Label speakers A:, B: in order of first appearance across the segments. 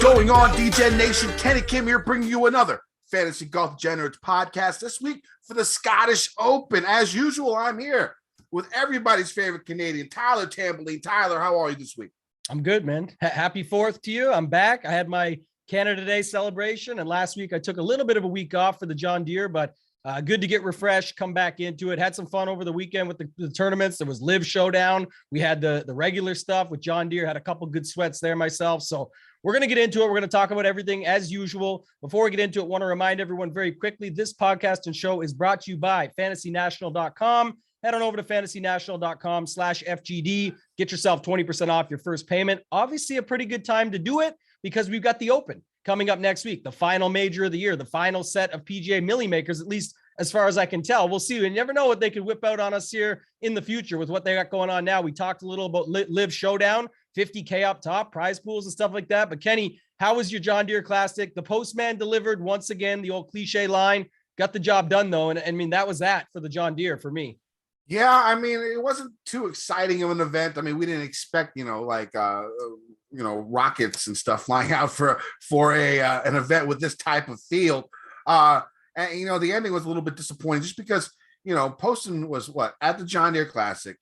A: going on, DJ Nation? Kenny Kim here, bringing you another Fantasy Golf Degenerates podcast this week for the Scottish Open. As usual, I'm here with everybody's favorite Canadian, Tyler Tamboline. Tyler, how are you this week?
B: I'm good, man. Happy 4th to you. I'm back. I had my Canada Day celebration, and last week I took a little bit of a week off for the John Deere, but good to get refreshed, come back into it. Had some fun over the weekend with the tournaments. There was LIV Showdown. We had the regular stuff with John Deere. Had a couple good sweats there myself. So we're going to get into it. We're going to talk about everything as usual. Before we get into it, I want to remind everyone very quickly, this podcast and show is brought to you by fantasynational.com. Head on over to fantasynational.com/FGD. Get yourself 20% off your first payment. Obviously a pretty good time to do it because we've got the Open coming up next week, the final major of the year, the final set of PGA Millie Makers, at least as far as I can tell. We'll see. You never know what they could whip out on us here in the future with what they got going on now. We talked a little about LIV Showdown, 50K up top, prize pools and stuff like that. But Kenny, how was your John Deere Classic? The postman delivered once again, the old cliche line. Got the job done, though. And I mean, that was that for the John Deere for me.
A: Yeah, I mean, it wasn't too exciting of an event. I mean, we didn't expect, rockets and stuff flying out for an event with this type of field. And the ending was a little bit disappointing just because, Poston was at the John Deere Classic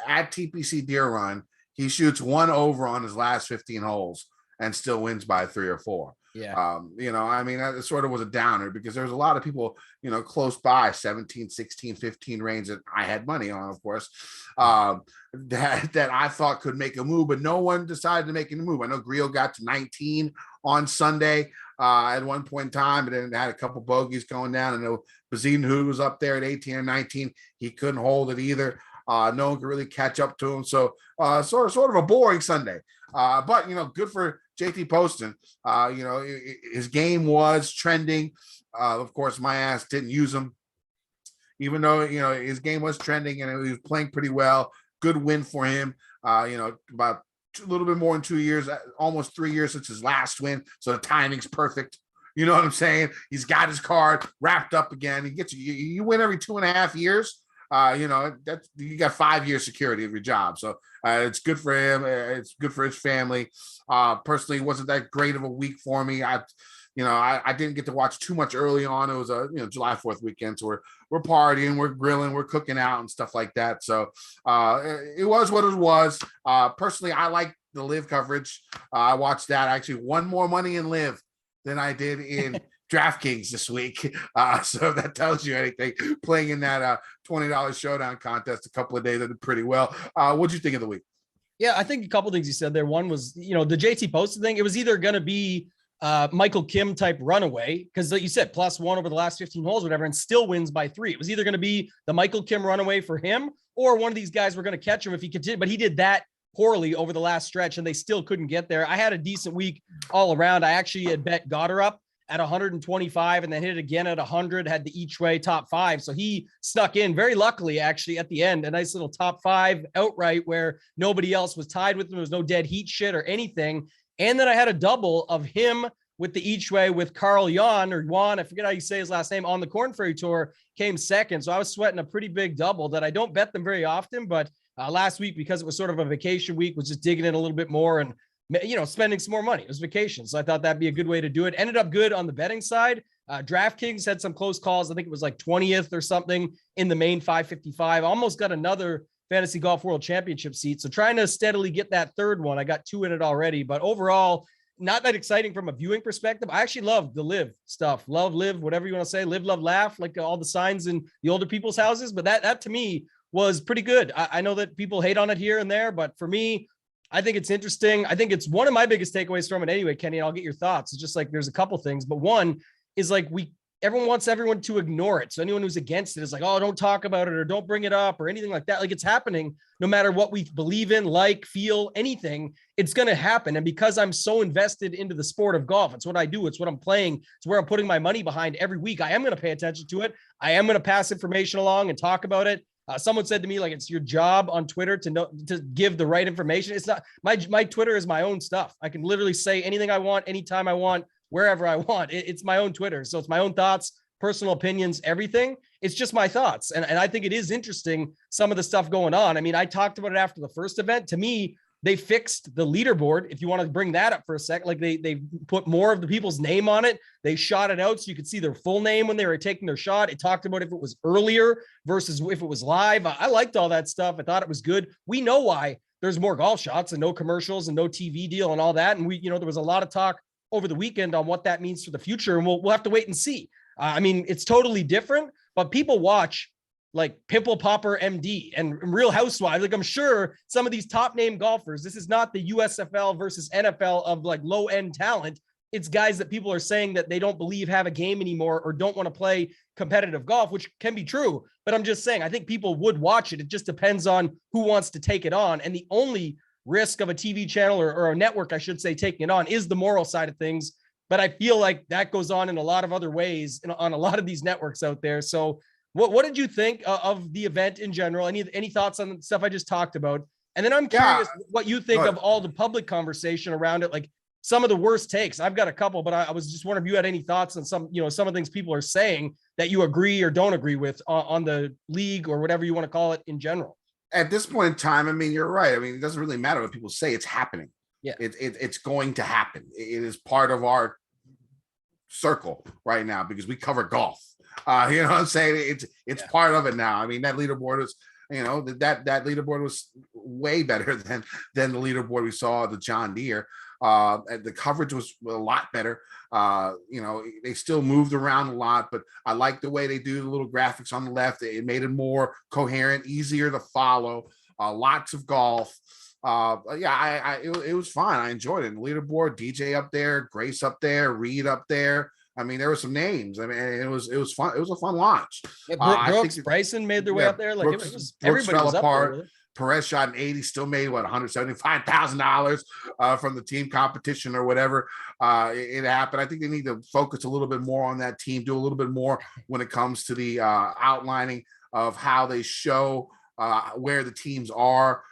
A: at TPC Deer Run. He shoots 1 over on his last 15 holes and still wins by 3 or 4.
B: Yeah.
A: That sort of was a downer because there was a lot of people, close by 17, 16, 15 range that I had money on, of course, that I thought could make a move, but no one decided to make a move. I know Griot got to 19 on Sunday at one point in time, but then had a couple bogeys going down. I know Bazine, who was up there at 18 or 19, he couldn't hold it either. No one could really catch up to him. So sort of a boring Sunday. But good for JT Poston. His game was trending. Of course, my ass didn't use him, even though his game was trending and he was playing pretty well. Good win for him. About a little bit more than 2 years, almost 3 years since his last win. So the timing's perfect. You know what I'm saying? He's got his card wrapped up again. He gets you win every 2.5 years. That's you got 5 years security of your job. So it's good for him. It's good for his family. Personally, it wasn't that great of a week for me. I didn't get to watch too much early on. It was a July 4th weekend, so we're partying, we're grilling, we're cooking out and stuff like that. So it was what it was. Personally, I like the LIV coverage. I watched that. I actually won more money in LIV than I did in DraftKings this week. So if that tells you anything, playing in that $20 showdown contest a couple of days, I did pretty well. What'd you think of the week?
B: Yeah, I think a couple of things you said there. One was, the JT Poston thing. It was either going to be Michael Kim type runaway, because like you said, +1 over the last 15 holes, whatever, and still wins by 3. It was either going to be the Michael Kim runaway for him, or one of these guys were going to catch him if he continued. But he did that poorly over the last stretch, and they still couldn't get there. I had a decent week all around. I actually had bet Goddard up at 125 and then hit it again at 100, had the each way top 5. So he snuck in very luckily, actually, at the end, a nice little top 5 outright where nobody else was tied with him. There was no dead heat shit or anything. And then I had a double of him with the each way with Carl Jan or Juan, I forget how you say his last name, on the Corn Ferry Tour, came second. So I was sweating a pretty big double that I don't bet them very often, but last week, because it was sort of a vacation week, was just digging in a little bit more and spending some more money. It was vacation. So I thought that'd be a good way to do it. Ended up good on the betting side. DraftKings had some close calls. I think it was like 20th or something in the main 555. Almost got another Fantasy Golf World Championship seat. So trying to steadily get that third one. I got 2 in it already, but overall, not that exciting from a viewing perspective. I actually love the LIV stuff. Love, live, whatever you want to say. Live, love, laugh, like all the signs in the older people's houses. But that to me was pretty good. I know that people hate on it here and there, but for me, I think it's interesting. I think it's one of my biggest takeaways from it anyway, Kenny, and I'll get your thoughts. It's just like, there's a couple things, but one is like, everyone wants everyone to ignore it. So anyone who's against it is like, oh, don't talk about it or don't bring it up or anything like that. Like, it's happening no matter what we believe in, like, feel, anything, it's going to happen. And because I'm so invested into the sport of golf, it's what I do. It's what I'm playing. It's where I'm putting my money behind every week. I am going to pay attention to it. I am going to pass information along and talk about it. Someone said to me, like, it's your job on Twitter to give the right information. It's not my Twitter is my own stuff. I can literally say anything I want, anytime I want, wherever I want. It's my own Twitter. So it's my own thoughts, personal opinions, everything. It's just my thoughts. And I think it is interesting, some of the stuff going on. I mean, I talked about it after the first event. To me, They fixed the leaderboard. If you want to bring that up for a sec, like they put more of the people's name on it. They shot it out so you could see their full name when they were taking their shot. It talked about if it was earlier versus if it was live. I liked all that stuff. I thought it was good. We know why there's more golf shots and no commercials and no TV deal and all that. And there was a lot of talk over the weekend on what that means for the future. And we'll have to wait and see. I mean, it's totally different, but people watch like Pimple Popper MD and Real Housewives. Like, I'm sure some of these top name golfers, this is not the USFL versus NFL of like low end talent. It's guys that people are saying that they don't believe have a game anymore or don't want to play competitive golf, which can be true. But I'm just saying, I think people would watch it. It just depends on who wants to take it on. And the only risk of a TV channel or a network, I should say, taking it on is the moral side of things. But I feel like that goes on in a lot of other ways on a lot of these networks out there. So what did you think of the event in general? Any thoughts on the stuff I just talked about? And then I'm curious what you think of all the public conversation around it, like some of the worst takes. I've got a couple, but I was just wondering if you had any thoughts on some of the things people are saying that you agree or don't agree with on the league or whatever you want to call it in general.
A: At this point in time, I mean, you're right. I mean, it doesn't really matter what people say. It's happening.
B: Yeah,
A: it's going to happen. It is part of our circle right now because we cover golf. You know what I'm saying? It's part of it now. I mean, that leaderboard is, that leaderboard was way better than the leaderboard we saw at the John Deere. And the coverage was a lot better. They still moved around a lot, but I like the way they do the little graphics on the left. It made it more coherent, easier to follow. Lots of golf. It was fine. I enjoyed it. The leaderboard, DJ up there, Grace up there, Reed up there. I mean, there were some names. I mean, it was fun. It was a fun launch.
B: Yeah, Brooks, Bryson made their way up there. Like Brooks everybody fell was apart. Up
A: Perez shot an 80, still made $175,000 from the team competition or whatever. It happened. I think they need to focus a little bit more on that team, do a little bit more when it comes to the outlining of how they show where the teams are,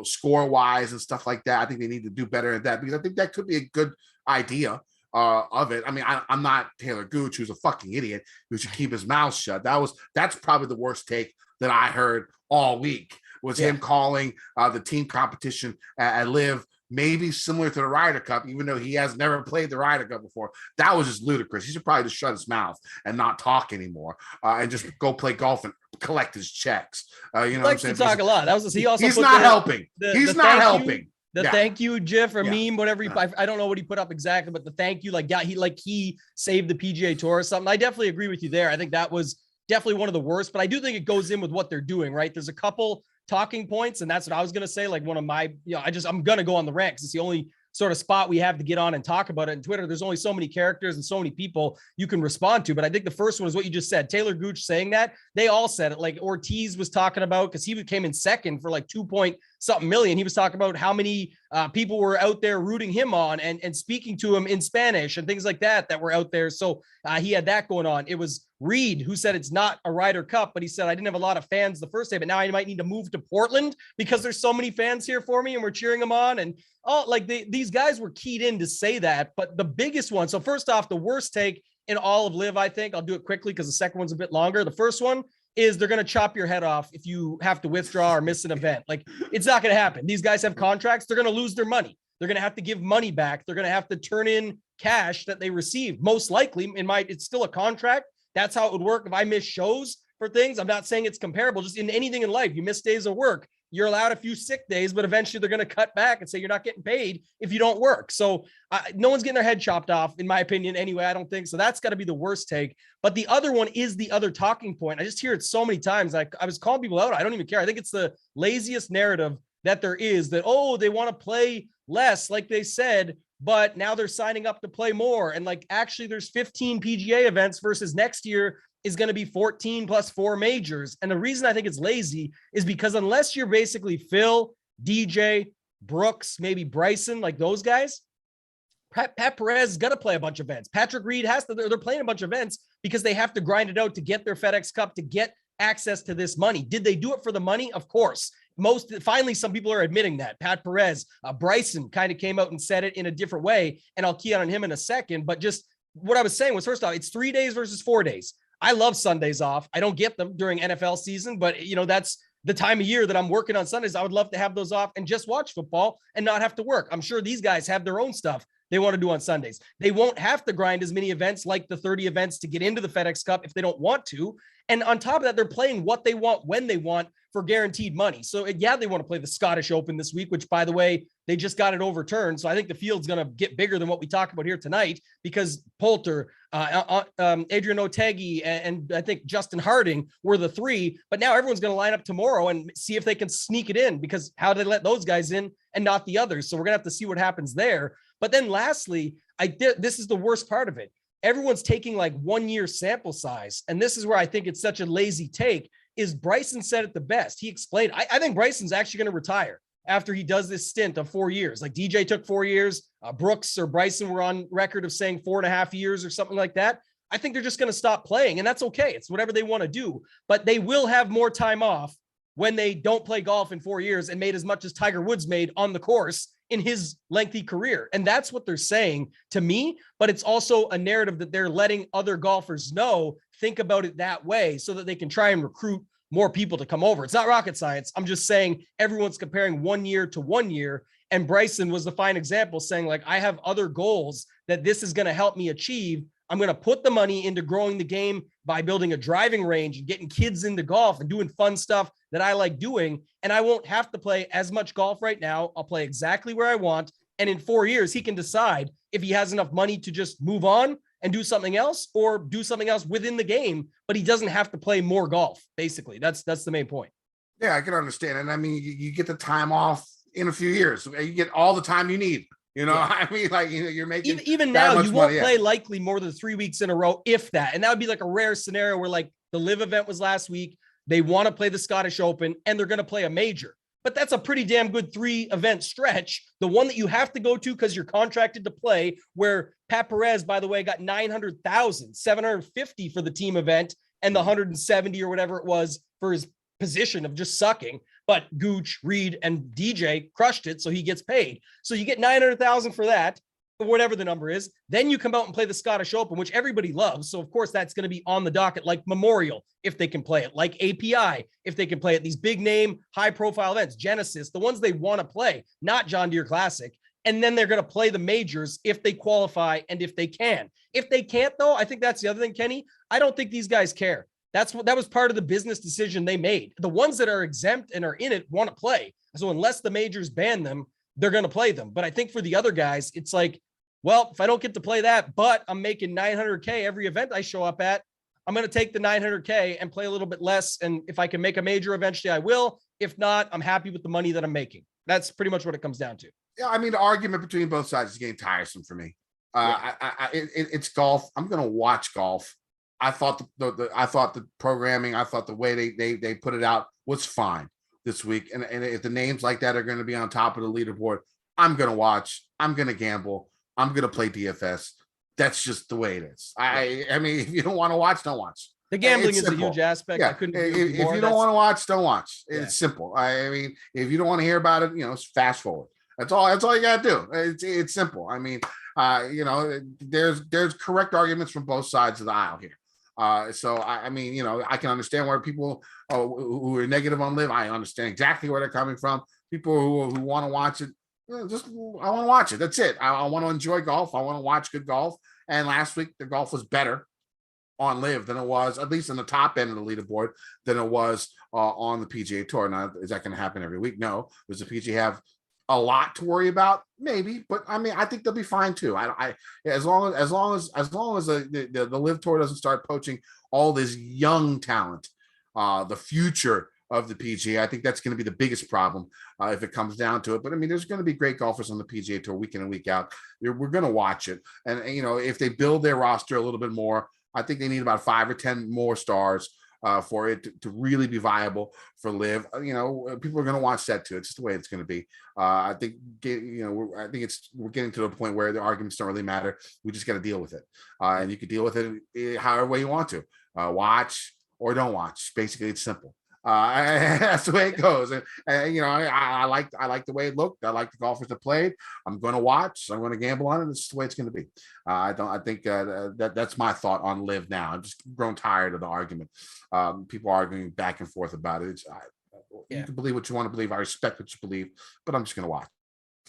A: score wise and stuff like that. I think they need to do better at that because I think that could be a good idea of it. I mean, I'm not Taylor Gooch, who's a fucking idiot who should keep his mouth shut. That's probably the worst take that I heard all week was him calling the team competition at LIV maybe similar to the Ryder Cup, even though he has never played the Ryder Cup before. That was just ludicrous. He should probably just shut his mouth and not talk anymore and just go play golf and collect his checks.
B: He likes to talk a lot.
A: He's not helping. He's not helping.
B: Thank you GIF or meme, whatever I don't know what he put up exactly, but the thank you, he saved the PGA Tour or something. I definitely agree with you there. I think that was definitely one of the worst, but I do think it goes in with what they're doing, right? There's a couple talking points, and that's what I was going to say. Like one of my, I'm going to go on the rant because it's the only sort of spot we have to get on and talk about it in Twitter. There's only so many characters and so many people you can respond to. But I think the first one is what you just said. Taylor Gooch saying that. They all said it. Like Ortiz was talking about, because he came in second for like 2-point-something million. He was talking about how many people were out there rooting him on and speaking to him in Spanish and things like that were out there. So he had that going on. It was Reed who said it's not a Ryder Cup, but he said, I didn't have a lot of fans the first day, but now I might need to move to Portland because there's so many fans here for me and we're cheering them on. And these guys were keyed in to say that. But the biggest one, so first off, the worst take in all of LIV, I think, I'll do it quickly because the second one's a bit longer. The first one is they're going to chop your head off if you have to withdraw or miss an event. Like, it's not going to happen. These guys have contracts. They're going to lose their money. They're going to have to give money back. They're going to have to turn in cash that they received. Most likely, it's still a contract. That's how it would work if I miss shows for things. I'm not saying it's comparable. Just in anything in life, you miss days of work. You're allowed a few sick days, but eventually they're going to cut back and say you're not getting paid if you don't work. So no one's getting their head chopped off, in my opinion, anyway. I don't think so. That's got to be the worst take. But the other one is the other talking point. I just hear it so many times. I was calling people out. I don't even care. I think it's the laziest narrative that there is that, they want to play less, like they said, but now they're signing up to play more. And actually there's 15 PGA events versus next year is going to be 14 plus 4 majors. And the reason I think it's lazy is because unless you're basically Phil, DJ, Brooks, maybe Bryson, like those guys, Pat Perez has got to play a bunch of events. Patrick Reed they're playing a bunch of events because they have to grind it out to get their FedEx Cup, to get access to this money. Did they do it for the money? Of course. Finally, some people are admitting that. Pat Perez, Bryson kind of came out and said it in a different way, and I'll key on him in a second. But just what I was saying was, first off, it's 3 days versus 4 days. I love Sundays off. I don't get them during NFL season, but that's the time of year that I'm working on Sundays, I would love to have those off and just watch football and not have to work. I'm sure these guys have their own stuff they want to do on Sundays. They won't have to grind as many events like the 30 events to get into the FedEx Cup if they don't want to. And on top of that, they're playing what they want when they want for guaranteed money. So yeah, they want to play the Scottish Open this week, which by the way, they just got it overturned. So I think the field's going to get bigger than what we talk about here tonight because Poulter, Adrian Otegi, and I think Justin Harding were the three. But now everyone's going to line up tomorrow and see if they can sneak it in, because how did they let those guys in and not the others? So we're going to have to see what happens there. But then lastly, this is the worst part of it. Everyone's taking like 1 year sample size. And this is where I think it's such a lazy take. Is Bryson said it the best. He explained, I think Bryson's actually going to retire after he does this stint of 4 years. Like DJ took 4 years. Brooks or Bryson were on record of saying 4.5 years or something like that. I think they're just going to stop playing, and that's okay. It's whatever they want to do, but they will have more time off when they don't play golf in 4 years and made as much as Tiger Woods made on the course in his lengthy career. And that's what they're saying to me, but it's also a narrative that they're letting other golfers know, think about it that way so that they can try and recruit more people to come over. It's not rocket science. I'm just saying everyone's comparing 1 year to 1 year. And Bryson was the fine example, saying like, I have other goals that this is going to help me achieve. I'm going to put the money into growing the game by building a driving range and getting kids into golf and doing fun stuff that I like doing. And I won't have to play as much golf right now. I'll play exactly where I want. And in 4 years, he can decide if he has enough money to just move on and do something else or do something else within the game, but he doesn't have to play more golf. Basically, that's the main point.
A: Yeah, I can understand. And I mean, you get the time off in a few years. You get all the time you need. You know, yeah. I mean, like, you're making
B: even now, you won't play likely more than 3 weeks in a row, if that. And that would be like a rare scenario where like the LIV event was last week. They want to play the Scottish Open and they're going to play a major. But that's a pretty damn good 3-event stretch. The one that you have to go to because you're contracted to play, where Pat Perez, by the way, got 900,000, 750 for the team event and the 170 or whatever it was for his position of just sucking. But Gooch, Reed, and DJ crushed it, so he gets paid. So you get 900,000 for that, or whatever the number is. Then you come out and play the Scottish Open, which everybody loves. So of course that's going to be on the docket, like Memorial, if they can play it, like API, if they can play it. These big name, high profile events, Genesis, the ones they want to play, not John Deere Classic. And then they're going to play the majors if they qualify and if they can. If they can't, though, I think that's the other thing, Kenny. I don't think these guys care. That was part of the business decision they made. The ones that are exempt and are in it want to play. So unless the majors ban them, they're going to play them. But I think for the other guys, it's like, well, if I don't get to play that, but I'm making $900K every event I show up at, I'm going to take the $900K and play a little bit less. And if I can make a major eventually, I will. If not, I'm happy with the money that I'm making. That's pretty much what it comes down to.
A: Yeah, I mean, the argument between both sides is getting tiresome for me. It's golf. I'm going to watch golf. I thought the programming, I thought the way they put it out was fine this week. And if the names like that are going to be on top of the leaderboard, I'm going to watch. I'm going to gamble. I'm going to play DFS. That's just the way it is. I mean, if you don't want to watch, don't watch.
B: The gambling is a huge aspect.
A: Yeah. If you don't want to watch, don't watch. It's simple. I mean, if you don't want to hear about it, fast forward. That's all you got to do. It's simple. I mean, there's correct arguments from both sides of the aisle here. So I mean, I can understand where people who are negative on LIV. I understand exactly where they're coming from. People who want to watch it, I want to watch it. That's it. I want to enjoy golf. I want to watch good golf. And last week the golf was better on LIV than it was, at least in the top end of the leaderboard, than it was on the PGA Tour. Now, is that going to happen every week? No. Does the PGA have a lot to worry about? Maybe, but I mean, I think they'll be fine too. As long as the LIV Tour doesn't start poaching all this young talent, the future of the PGA, I think that's going to be the biggest problem if it comes down to it. But I mean, there's going to be great golfers on the PGA Tour week in and week out. We're going to watch it, and if they build their roster a little bit more, I think they need about 5 or 10 more stars for it to really be viable for LIV. People are going to watch that too. It's just the way it's going to be. I think we're getting to the point where the arguments don't really matter. We just got to deal with it, and you can deal with it however way you want to. Watch or don't watch. Basically, it's simple. That's the way it goes. And I like the way it looked. I like the golfers that played. I'm going to watch. I'm going to gamble on it. This is the way it's going to be. I think that's my thought on LIV now. I'm just grown tired of the argument. People arguing back and forth about it. you can believe what you want to believe. I respect what you believe, but I'm just going to watch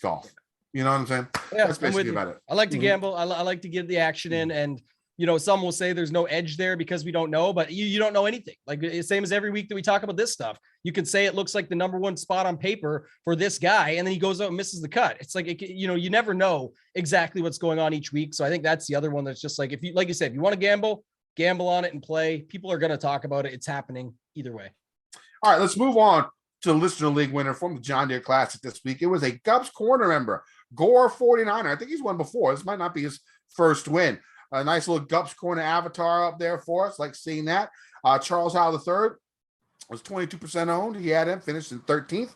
A: golf. You know what I'm saying?
B: Yeah,
A: that's basically about it.
B: I like to gamble. I like to get the action in, and some will say there's no edge there because we don't know, but you don't know anything. Like same as every week that we talk about this stuff. You could say it looks like the number one spot on paper for this guy, and then he goes out and misses the cut. It's like you never know exactly what's going on each week. So I think that's the other one that's just like, if you, like you said, if you want to gamble on it and play. People are going to talk about it. It's happening either way.
A: All right, let's move on to the Listener League winner from the John Deere Classic this week. It was a Gups Corner member, Gore 49er. I think he's won before. This might not be his first win. A nice little Gups Corner avatar up there for us. Like seeing that. Charles Howell III was 22% owned. He had him finished in 13th.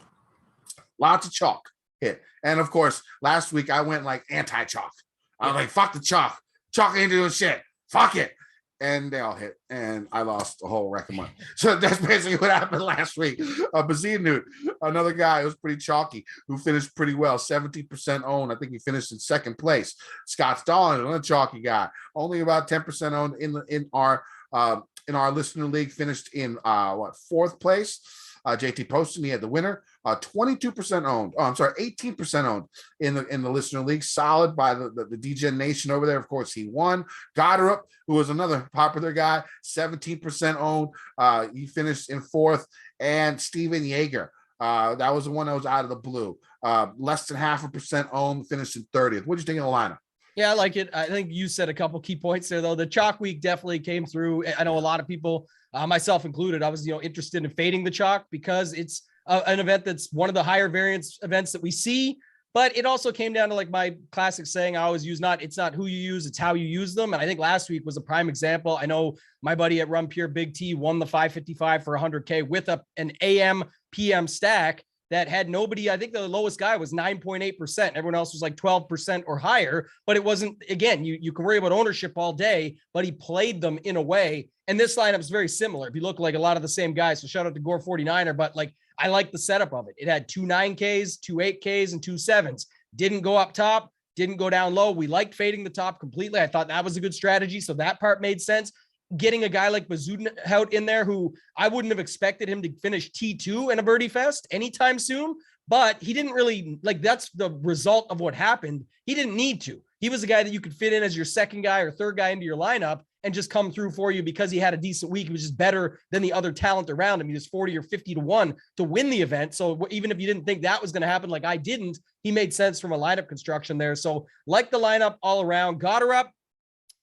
A: Lots of chalk hit. And of course, last week I went like anti-chalk. I was like, fuck the chalk. Chalk ain't doing shit. Fuck it. And they all hit, and I lost a whole wreck of money. So that's basically what happened last week. Bazinu, another guy who was pretty chalky, who finished pretty well, 70% owned. I think he finished in second place. Scott Stallings, another chalky guy, only about 10% owned in our Listener League, finished in fourth place. JT Poston, he had the winner, 22% owned. Oh, I'm sorry, 18% owned in the Listener League. Solid by the Degen Nation over there. Of course, he won. Goddard, who was another popular guy, 17% owned. He finished in fourth. And Steven Yeager, that was the one that was out of the blue. Less than 0.5% owned, finished in 30th. What do you think of the lineup?
B: Yeah, I like it. I think you said a couple key points there, though. The chalk week definitely came through. I know a lot of people, myself included, I was interested in fading the chalk because it's an event that's one of the higher variance events that we see. But it also came down to like my classic saying I always use, it's not who you use, it's how you use them. And I think last week was a prime example. I know my buddy at Run Pure Big T won the 555 for 100K with an AM PM stack that had nobody. I think the lowest guy was 9.8%. Everyone else was like 12% or higher, but it wasn't, again, you can worry about ownership all day, but he played them in a way. And this lineup is very similar. If you look like a lot of the same guys, so shout out to Gore 49er, but like, I like the setup of it. It had 2 9Ks, 2 8Ks, and 2 7s. Didn't go up top, didn't go down low. We liked fading the top completely. I thought that was a good strategy. So that part made sense. Getting a guy like Bazunu in there, who I wouldn't have expected him to finish T2 in a birdie fest anytime soon, but he didn't really, like, that's the result of what happened. He didn't need to. He was a guy that you could fit in as your second guy or third guy into your lineup and just come through for you because he had a decent week. He was just better than the other talent around him. He was 40 or 50 to 1 to win the event. So even if you didn't think that was going to happen, like I didn't, he made sense from a lineup construction there. So like the lineup all around. Goddard up.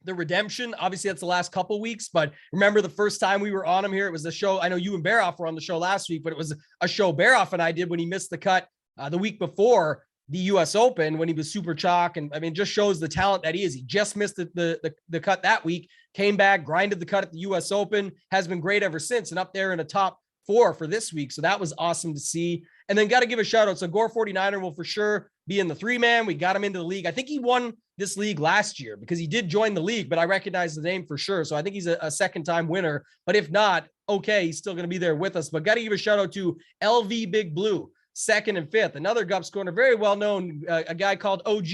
B: The redemption, obviously that's the last couple weeks, but remember the first time we were on him here, it was the show. I know you and Baroff were on the show last week, but it was a show Baroff and I did when he missed the cut the week before the US Open when he was super chalk. And I mean, just shows the talent that he is. He just missed the cut that week, came back, grinded the cut at the US Open, has been great ever since and up there in the top 4 for this week. So that was awesome to see. And then got to give a shout out. So Gore 49er will for sure be in the 3-man. We got him into the league. I think he won this league last year because he did join the league, but I recognize the name for sure. So I think he's a second-time winner. But if not, okay, he's still going to be there with us. But got to give a shout out to LV Big Blue, 2nd and 5th. Another Gups Corner, very well-known, a guy called OG.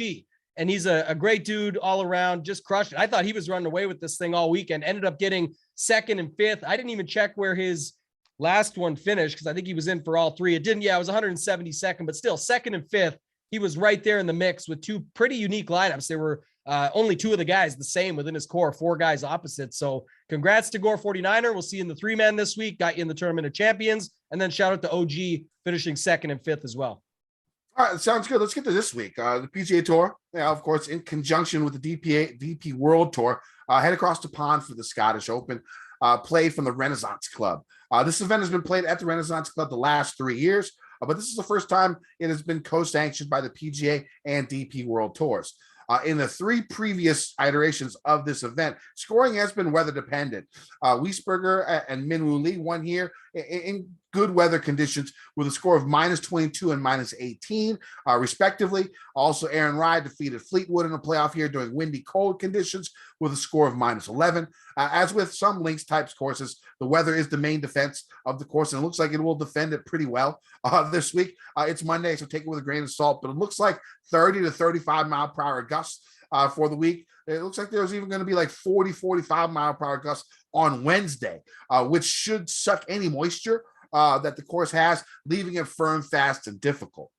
B: And he's a great dude all around, just crushed it. I thought he was running away with this thing all weekend. Ended up getting 2nd and 5th. I didn't even check where his last one finished because I think he was in for all 3. It didn't. Yeah, it was 172nd, but still 2nd and 5th. He was right there in the mix with 2 pretty unique lineups. There were only 2 of the guys the same within his core, 4 guys opposite. So congrats to Gore 49er. We'll see you in the 3-man this week. Got you in the Tournament of Champions. And then shout out to OG finishing 2nd and 5th as well.
A: All right, sounds good. Let's get to this week. The PGA Tour, of course, in conjunction with the DP World Tour, head across the pond for the Scottish Open, played from the Renaissance Club. This event has been played at the Renaissance Club the last 3 years, but this is the first time it has been co-sanctioned by the PGA and DP World Tours. In the 3 previous iterations of this event, scoring has been weather dependent. Wiesberger and Minwoo Lee won here in good weather conditions with a score of -22 and -18, respectively. Also, Aaron Rye defeated Fleetwood in a playoff here during windy, cold conditions with a score of -11. As with some links types courses, the weather is the main defense of the course, and it looks like it will defend it pretty well this week. It's Monday, so take it with a grain of salt, but it looks like 30 to 35 mile per hour gusts for the week. It looks like there's even going to be like 40, 45 mile per hour gusts on Wednesday, which should suck any moisture that the course has, leaving it firm, fast, and difficult.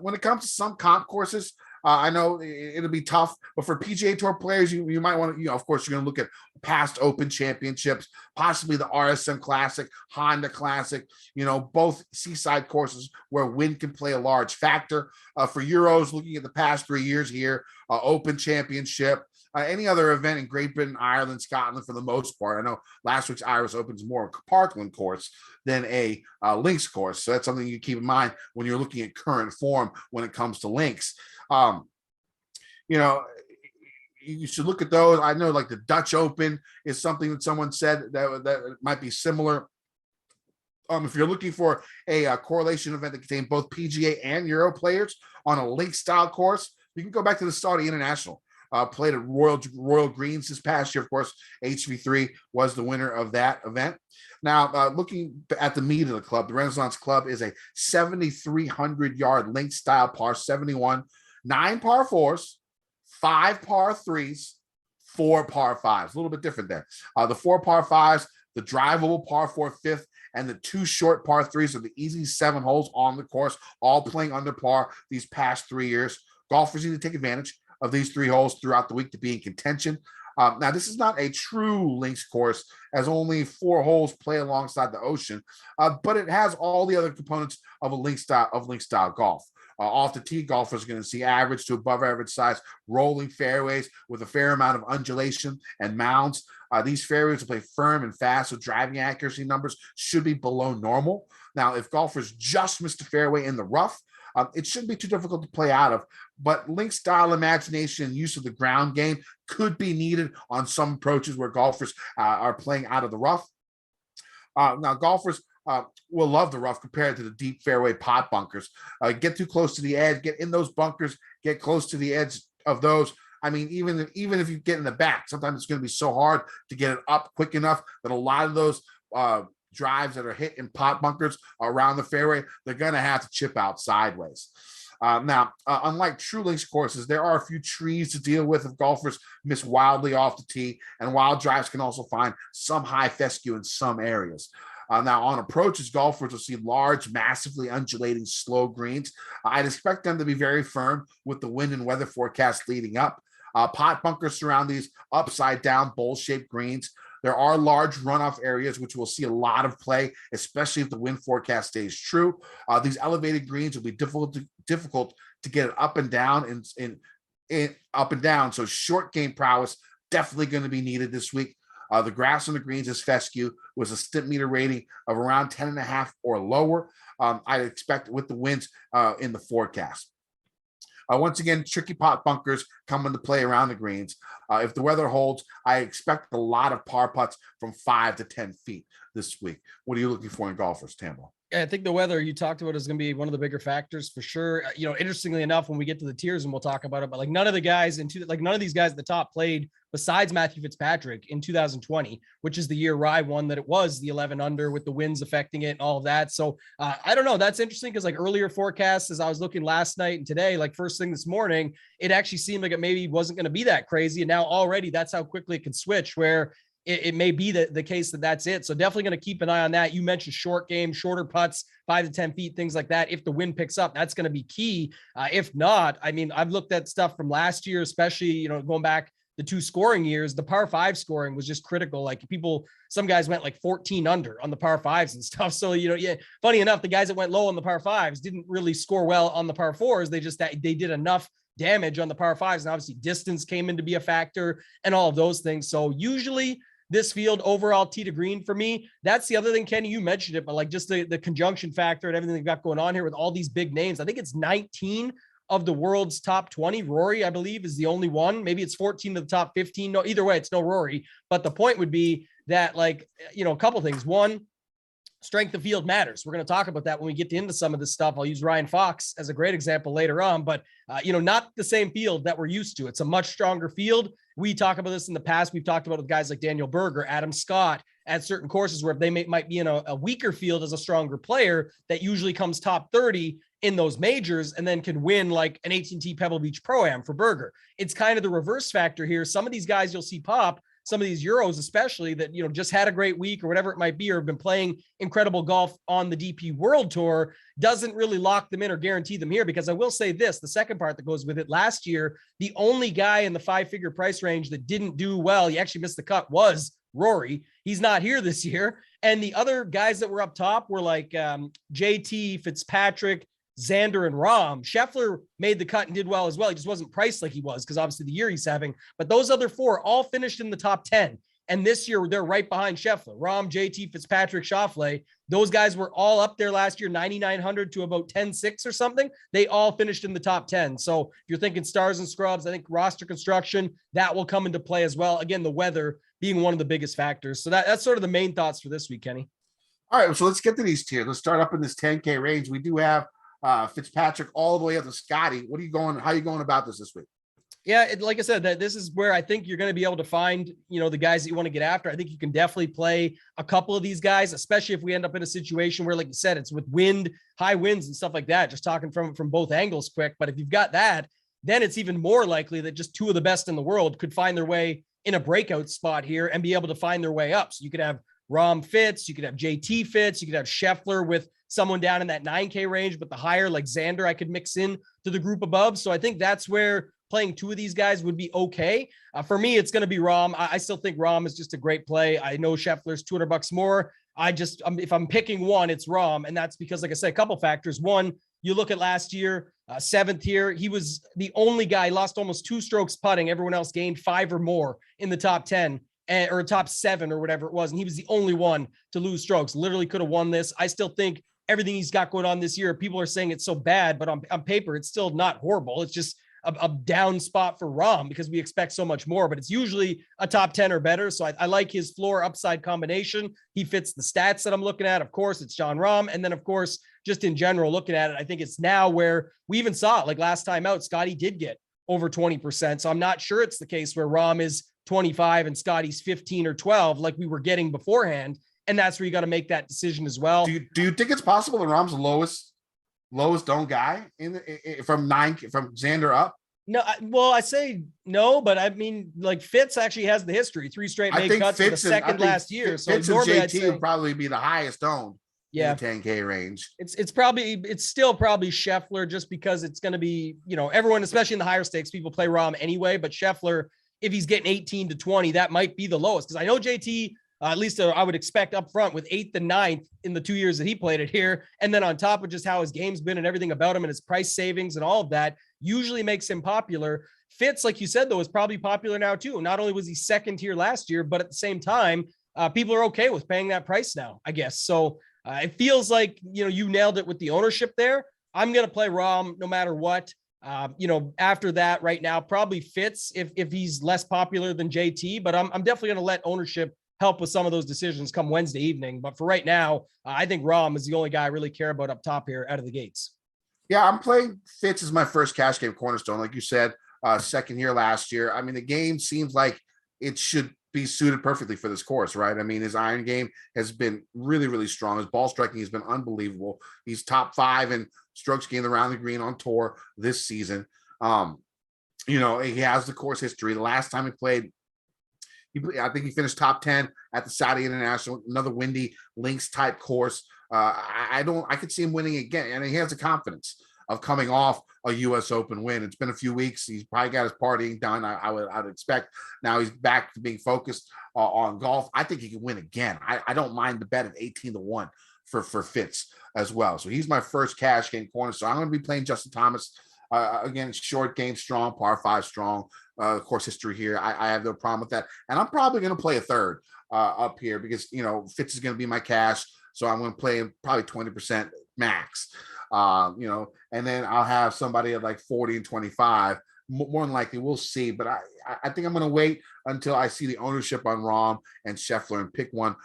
A: When it comes to some comp courses, I know it'll be tough, but for PGA Tour players, you might want to, of course, you're going to look at past Open championships, possibly the RSM Classic, Honda Classic, both seaside courses where wind can play a large factor. For Euros, looking at the past 3 years here, Open Championship, any other event in Great Britain, Ireland, Scotland, for the most part. I know last week's Irish Open is more a Parkland course than a links course. So that's something you keep in mind when you're looking at current form when it comes to links. You should look at those. I know like the Dutch Open is something that someone said that might be similar. If you're looking for a correlation event that contains both PGA and Euro players on a link style course, you can go back to the Saudi International. Played at Royal Greens this past year. Of course, HV3 was the winner of that event. Now, looking at the meat of the club, the Renaissance Club is a 7,300-yard link style par 71, 9 par 4s, 5 par 3s, 4 par 5s. A little bit different there. The 4 par 5s, the drivable par 4 fifth, and the 2 short par 3s are the easy 7 holes on the course, all playing under par these past 3 years. Golfers need to take advantage of these 3 holes throughout the week to be in contention. Now, this is not a true links course, as only 4 holes play alongside the ocean, but it has all the other components of a link style golf. Off the tee, golfers are going to see average to above average size rolling fairways with a fair amount of undulation and mounds. These fairways will play firm and fast, so driving accuracy numbers should be below normal. Now, if golfers just missed a fairway in the rough, it shouldn't be too difficult to play out of, but link style imagination and use of the ground game could be needed on some approaches where golfers are playing out of the rough. Now, golfers will love the rough compared to the deep fairway pot bunkers. Get too close to the edge, get in those bunkers, get close to the edge of those. I mean, even if you get in the back, sometimes it's going to be so hard to get it up quick enough that a lot of those drives that are hit in pot bunkers around the fairway, they're going to have to chip out sideways. Now, unlike true links courses, there are a few trees to deal with if golfers miss wildly off the tee, and wild drives can also find some high fescue in some areas. Now, on approaches, golfers will see large, massively undulating slow greens. I'd expect them to be very firm with the wind and weather forecast leading up. Pot bunkers surround these upside-down, bowl-shaped greens. There are large runoff areas, which will see a lot of play, especially if the wind forecast stays true. These elevated greens will be difficult to get it up and down and up and down. So short game prowess definitely going to be needed this week. The grass on the greens is fescue, with a Stimpmeter rating of around 10.5 or lower. I'd expect with the winds in the forecast. Once again, tricky pot bunkers come into play around the greens. If the weather holds, I expect a lot of par putts from 5 to 10 feet this week. What are you looking for in golfers, Tambo?
B: I think the weather you talked about is going to be one of the bigger factors for sure. Interestingly enough, when we get to the tiers and we'll talk about it, but none of these guys at the top played besides Matthew Fitzpatrick in 2020, which is the year Rye won, that it was the 11 under with the winds affecting it and all of that. So I don't know. That's interesting because earlier forecasts, as I was looking last night and today, first thing this morning, it actually seemed like it maybe wasn't going to be that crazy. And now already that's how quickly it can switch, where it may be the case that's it. So definitely going to keep an eye on that. You mentioned short game, shorter putts, 5 to 10 feet, things like that. If the wind picks up, that's going to be key. If not, I've looked at stuff from last year, especially, going back the 2 scoring years, the par 5 scoring was just critical. Some guys went 14 under on the par 5s and stuff. So, funny enough, the guys that went low on the par 5s didn't really score well on the par 4s. They did enough damage on the par 5s. And obviously distance came in to be a factor and all of those things. So usually this field overall tee to green for me, that's the other thing, Kenny, you mentioned it, but just the conjunction factor and everything they've got going on here with all these big names. I think it's 19 of the world's top 20. Rory, I believe, is the only one. Maybe it's 14 of the top 15. No, either way, it's no Rory. But the point would be that a couple things. One, strength of field matters. We're going to talk about that when we get into some of this stuff. I'll use Ryan Fox as a great example later on, but not the same field that we're used to. It's a much stronger field. We talk about this in the past. We've talked about it with guys like Daniel Berger, Adam Scott at certain courses where they might be in a weaker field as a stronger player that usually comes top 30 in those majors and then can win an AT&T Pebble Beach Pro-Am for Berger. It's kind of the reverse factor here. Some of these guys you'll see pop, some of these Euros, especially that, just had a great week or whatever it might be, or have been playing incredible golf on the DP World Tour, doesn't really lock them in or guarantee them here. Because I will say this, the second part that goes with it, last year, the only guy in the 5-figure price range that didn't do well, he actually missed the cut, was Rory. He's not here this year. And the other guys that were up top were like JT, Fitzpatrick, Xander, and Rahm. Scheffler made the cut and did well as well. He just wasn't priced like he was because obviously the year he's having. But those other four all finished in the top 10. And this year they're right behind Scheffler. Rahm, JT, Fitzpatrick, Schauffele. Those guys were all up there last year, 9,900 to about 10,600 or something. They all finished in the top 10. So if you're thinking stars and scrubs, I think roster construction, that will come into play as well. Again, the weather being one of the biggest factors. So that's sort of the main thoughts for this week, Kenny.
A: All right, so let's get to these tiers. Let's start up in this 10K range. We do have Fitzpatrick all the way up to Scotty. How are you going about this week?
B: Yeah, like I said, that this is where I think you're going to be able to find, the guys that you want to get after. I think you can definitely play a couple of these guys, especially if we end up in a situation where, like you said, it's with high winds and stuff like that, just talking from both angles quick. But if you've got that, then it's even more likely that just two of the best in the world could find their way in a breakout spot here and be able to find their way up. So you could have Rahm Fitz, you could have JT Fitz, you could have Scheffler with someone down in that 9K range, but the higher like Xander, I could mix in to the group above. So I think that's where playing two of these guys would be okay. For me, it's going to be Rahm. I still think Rahm is just a great play. I know Scheffler's $200 more. If I'm picking one, it's Rahm. And that's because, like I said, a couple factors. One, you look at last year, 7th here, he was the only guy, lost almost 2 strokes putting. Everyone else gained 5 or more in the top 10 or top 7 or whatever it was. And he was the only one to lose strokes. Literally could have won this. I still think everything he's got going on this year, people are saying it's so bad, but on paper, it's still not horrible. It's just a down spot for Rahm because we expect so much more, but it's usually a top 10 or better. So I like his floor upside combination. He fits the stats that I'm looking at. Of course, it's Jon Rahm. And then, of course, just in general, looking at it, I think it's now where we even saw it. Like last time out, Scotty did get over 20%. So I'm not sure it's the case where Rahm is 25 and Scotty's 15 or 12 like we were getting beforehand. And that's where you got to make that decision as well.
A: Do you think it's possible that Rahm's lowest owned guy from Xander up?
B: No, I say no, but I mean, like Fitz actually has the history, 3 straight made cuts for the second last year. So
A: Fitz and JT would probably be the highest owned.
B: Yeah,
A: in the 10K range.
B: It's still probably Scheffler just because it's going to be, everyone, especially in the higher stakes, people play Rahm anyway. But Scheffler, if he's getting 18 to 20, that might be the lowest because I know JT. At least I would expect up front with 8th and 9th in the 2 years that he played it here. And then on top of just how his game's been and everything about him and his price savings and all of that usually makes him popular. Fitz, like you said, though, is probably popular now too. Not only was he 2nd here last year, but at the same time, people are okay with paying that price now, I guess. So it feels like, you nailed it with the ownership there. I'm going to play Rahm no matter what. After that right now, probably Fitz if he's less popular than JT, but I'm definitely going to let ownership help with some of those decisions come Wednesday evening. But for right now, I think Rahm is the only guy I really care about up top here out of the gates.
A: Yeah, I'm playing Fitz as my first cash game cornerstone. Like you said, 2nd here last year. I mean, the game seems like it should be suited perfectly for this course, right? I mean, his iron game has been really, really strong. His ball striking has been unbelievable. He's top 5 in strokes gained around the green on tour this season. He has the course history. The last time he played, I think he finished top 10 at the Saudi International, another windy links type course. I could see him winning again. And he has the confidence of coming off a US Open win. It's been a few weeks. He's probably got his partying done. I'd expect now he's back to being focused on golf. I think he can win again. I don't mind the bet of 18 to 1 for Fitz as well. So he's my first cash game corner. So I'm going to be playing Justin Thomas. Again, short game strong, par 5 strong. Course history here. I have no problem with that. And I'm probably going to play a third up here because, Fitz is going to be my cash. So I'm going to play probably 20% max, and then I'll have somebody at like 40 and 25. More than likely, we'll see. But I think I'm going to wait until I see the ownership on Rahm and Scheffler and pick one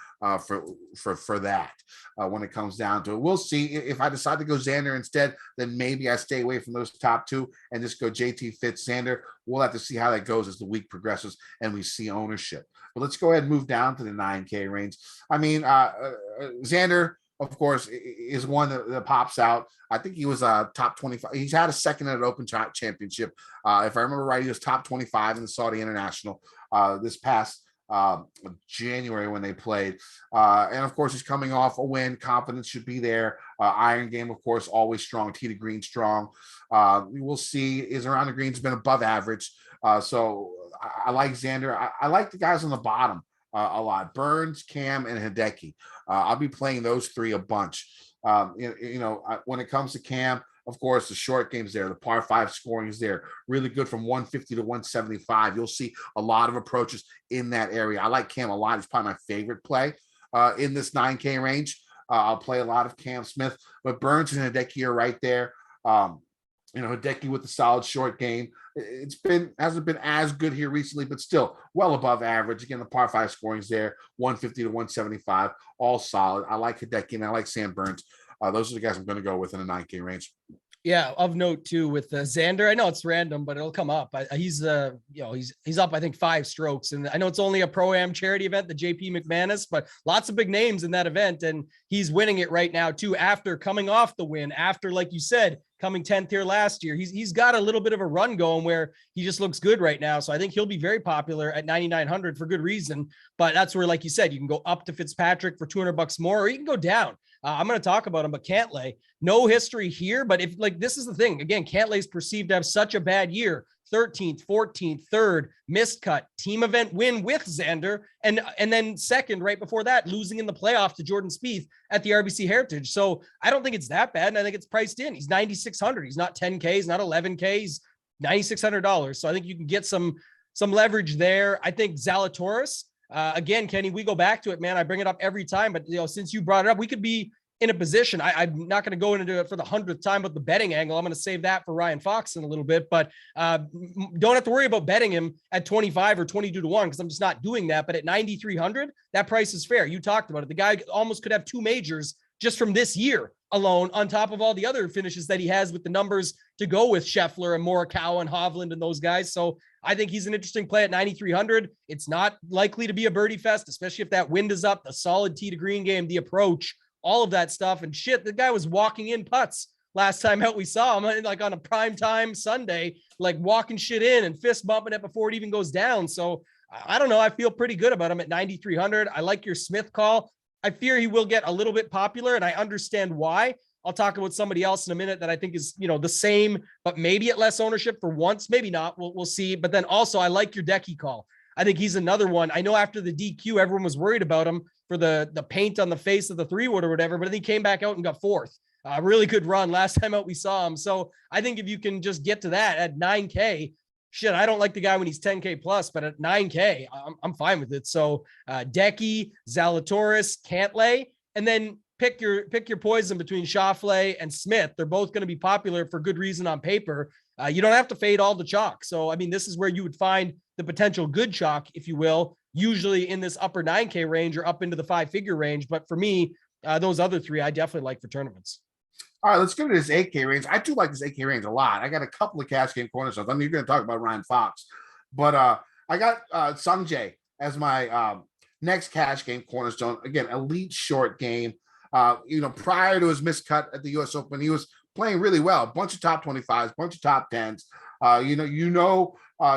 A: for that when it comes down to it. We'll see. If I decide to go Xander instead, then maybe I stay away from those top 2 and just go JT Fitz Xander. We'll have to see how that goes as the week progresses and we see ownership. But let's go ahead and move down to the 9K range. I mean, Xander, of course, is one that pops out. I think he was top 25. He's had a 2nd at an Open Championship. If I remember right, he was top 25 in the Saudi International this past January when they played. And of course, he's coming off a win. Confidence should be there. Iron game, of course, always strong. Tee to green strong. We will see. Is around the greens been above average. So I like Xander. I like the guys on the bottom a lot. Burns, Cam, and Hideki. I'll be playing those three a bunch. When it comes to Cam, of course, the short game's there. The par 5 scoring is there. Really good from 150 to 175. You'll see a lot of approaches in that area. I like Cam a lot. It's probably my favorite play in this 9K range. I'll play a lot of Cam Smith, but Burns and Hideki are right there. Hideki with the solid short game. Hasn't been as good here recently, but still well above average. Again, the par 5 scoring is there, 150 to 175, all solid. I like Hideki and I like Sam Burns. Those are the guys I'm going to go with in the 9K range.
B: Yeah, of note too with Xander. I know it's random, but it'll come up. He's up, I think 5 strokes, and I know it's only a pro-am charity event, the JP McManus, but lots of big names in that event, and he's winning it right now too. After coming off the win, after like you said, coming 10th here last year, he's got a little bit of a run going where he just looks good right now. So I think he'll be very popular at 9,900 for good reason. But that's where, like you said, you can go up to Fitzpatrick for $200 more, or you can go down. I'm going to talk about him, but Cantlay, no history here. But if this is the thing, again, Cantlay's perceived to have such a bad year. 13th, 14th, 3rd, missed cut, team event win with Xander, and then second right before that, losing in the playoff to Jordan Spieth at the RBC Heritage. So I don't think it's that bad, and I think it's priced in. He's 9,600. He's not 10K. He's not 11K. He's $9,600. So I think you can get some leverage there. I think Zalatoris, again, Kenny, we go back to it, man. I bring it up every time, but since you brought it up, we could be in a position. I'm not going to go into it for the 100th time, but the betting angle, I'm going to save that for Ryan Fox in a little bit, but don't have to worry about betting him at 25 or 22 to 1, because I'm just not doing that. But at 9,300, that price is fair. You talked about it. The guy almost could have 2 majors just from this year alone, on top of all the other finishes that he has with the numbers to go with Scheffler and Morikawa and Hovland and those guys. So I think he's an interesting play at 9,300. It's not likely to be a birdie fest, especially if that wind is up, the solid tee to green game, the approach, all of that stuff. And shit, the guy was walking in putts last time out we saw him, like on a prime time Sunday, like walking shit in and fist bumping it before it even goes down. So I don't know. I feel pretty good about him at 9,300. I like your Smith call. I fear he will get a little bit popular, and I understand why. I'll talk about somebody else in a minute that I think is, the same, but maybe at less ownership for once, maybe not. We'll see. But then also I like your Decky call. I think he's another one. I know after the DQ, everyone was worried about him for the paint on the face of the 3-wood or whatever, but then he came back out and got 4th. A really good run last time out we saw him. So I think if you can just get to that at 9K, shit, I don't like the guy when he's 10K plus, but at 9K, I'm fine with it. So Decky, Zalatoris, Cantlay, and then pick your poison between Schauffele and Smith. They're both going to be popular for good reason on paper. You don't have to fade all the chalk. So, I mean, this is where you would find the potential good chalk, if you will, usually in this upper 9K range or up into the 5-figure range. But for me, those other 3, I definitely like for tournaments.
A: All right, let's go to this 8K range. I do like this 8K range a lot. I got a couple of cash game cornerstones. I mean, you're going to talk about Ryan Fox, but I got Sungjae as my next cash game cornerstone. Again, elite short game. Prior to his miscut at the U.S. Open, he was playing really well. A bunch of top 25s, bunch of top 10s.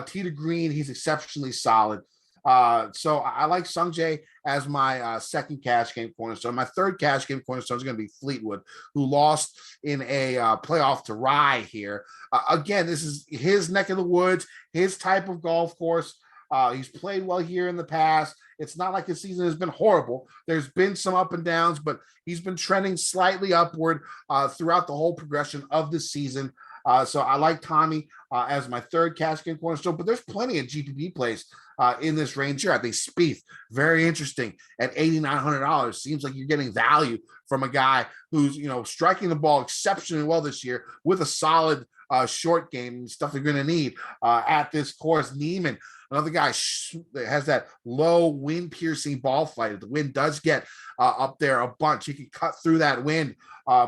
A: Tee to green, he's exceptionally solid. So I like Sungjae as my second cash game cornerstone. My third cash game cornerstone is going to be Fleetwood, who lost in a playoff to Rye here. Again, this is his neck of the woods, his type of golf course. He's played well here in the past. It's not like his season has been horrible. There's been some up and downs, but he's been trending slightly upward throughout the whole progression of the season. So I like Tommy as my third cash game cornerstone, but there's plenty of GPP plays in this range here. I think Spieth, very interesting at $8,900. Seems like you're getting value from a guy who's, striking the ball exceptionally well this year with a solid short game and stuff they're going to need at this course. Neiman, another guy that has that low wind piercing ball flight. If the wind does get up there a bunch, he can cut through that wind,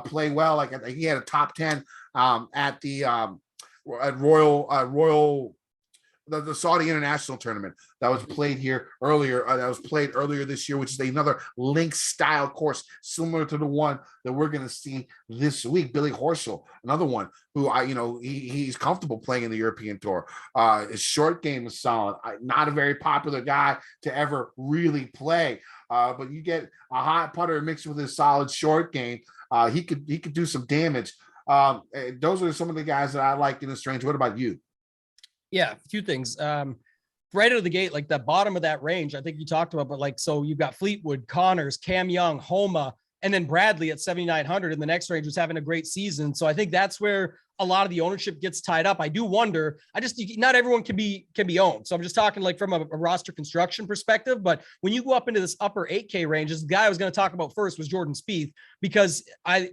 A: play well. Like he had a top 10 at the at Royal the Saudi International Tournament that was played here earlier. That was played earlier this year, which is another link style course similar to the one that we're going to see this week. Billy Horschel, another one who he's comfortable playing in the European Tour. His short game is solid. Not a very popular guy to ever really play, but you get a hot putter mixed with his solid short game. He could do some damage. Those are some of the guys that I like in this range. What about you?
B: Yeah, a few things. Right out of the gate, like the bottom of that range, I think you talked about, but like, so you've got Fleetwood, Connors, Cam Young, Homa, and then Bradley at 7,900 in the next range was having a great season. So I think that's where a lot of the ownership gets tied up. I do wonder, not everyone can be owned. So I'm just talking like from a roster construction perspective, but when you go up into this upper 8K range, this guy I was going to talk about first was Jordan Spieth, because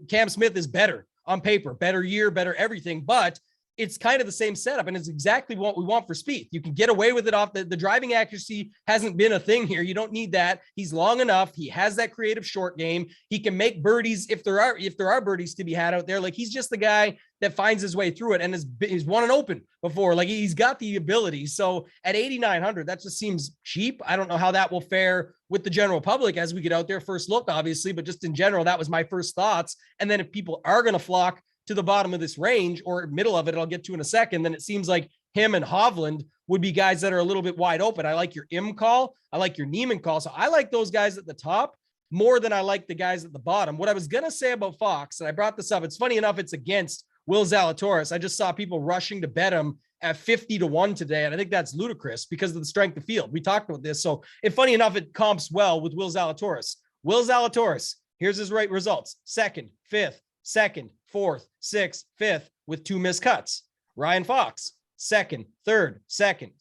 B: Cam Smith is better on paper, better year, better everything, but it's kind of the same setup, and it's exactly what we want for Spieth. You can get away with it off the driving accuracy hasn't been a thing here. You don't need that. He's long enough. He has that creative short game. He can make birdies if there are birdies to be had out there. Like, he's just the guy that finds his way through it, and he's won an Open before. Like, he's got the ability. So at 8,900, that just seems cheap. I don't know how that will fare with the general public as we get out there. First look, obviously, but just in general, that was my first thoughts. And then if people are going to flock to the bottom of this range or middle of it, I'll get to in a second, then it seems like him and Hovland would be guys that are a little bit wide open. I like your Im call. I like your Neiman call. So I like those guys at the top more than I like the guys at the bottom. What I was going to say about Fox, and I brought this up, it's funny enough, it's against Will Zalatoris. I just saw people rushing to bet him at 50-1 today. And I think that's ludicrous because of the strength of field. We talked about this. So if funny enough, it comps well with Will Zalatoris. Will Zalatoris, here's his right results: second, fifth, second, fourth, sixth, fifth, with 2 missed cuts. Ryan Fox, second, third, second,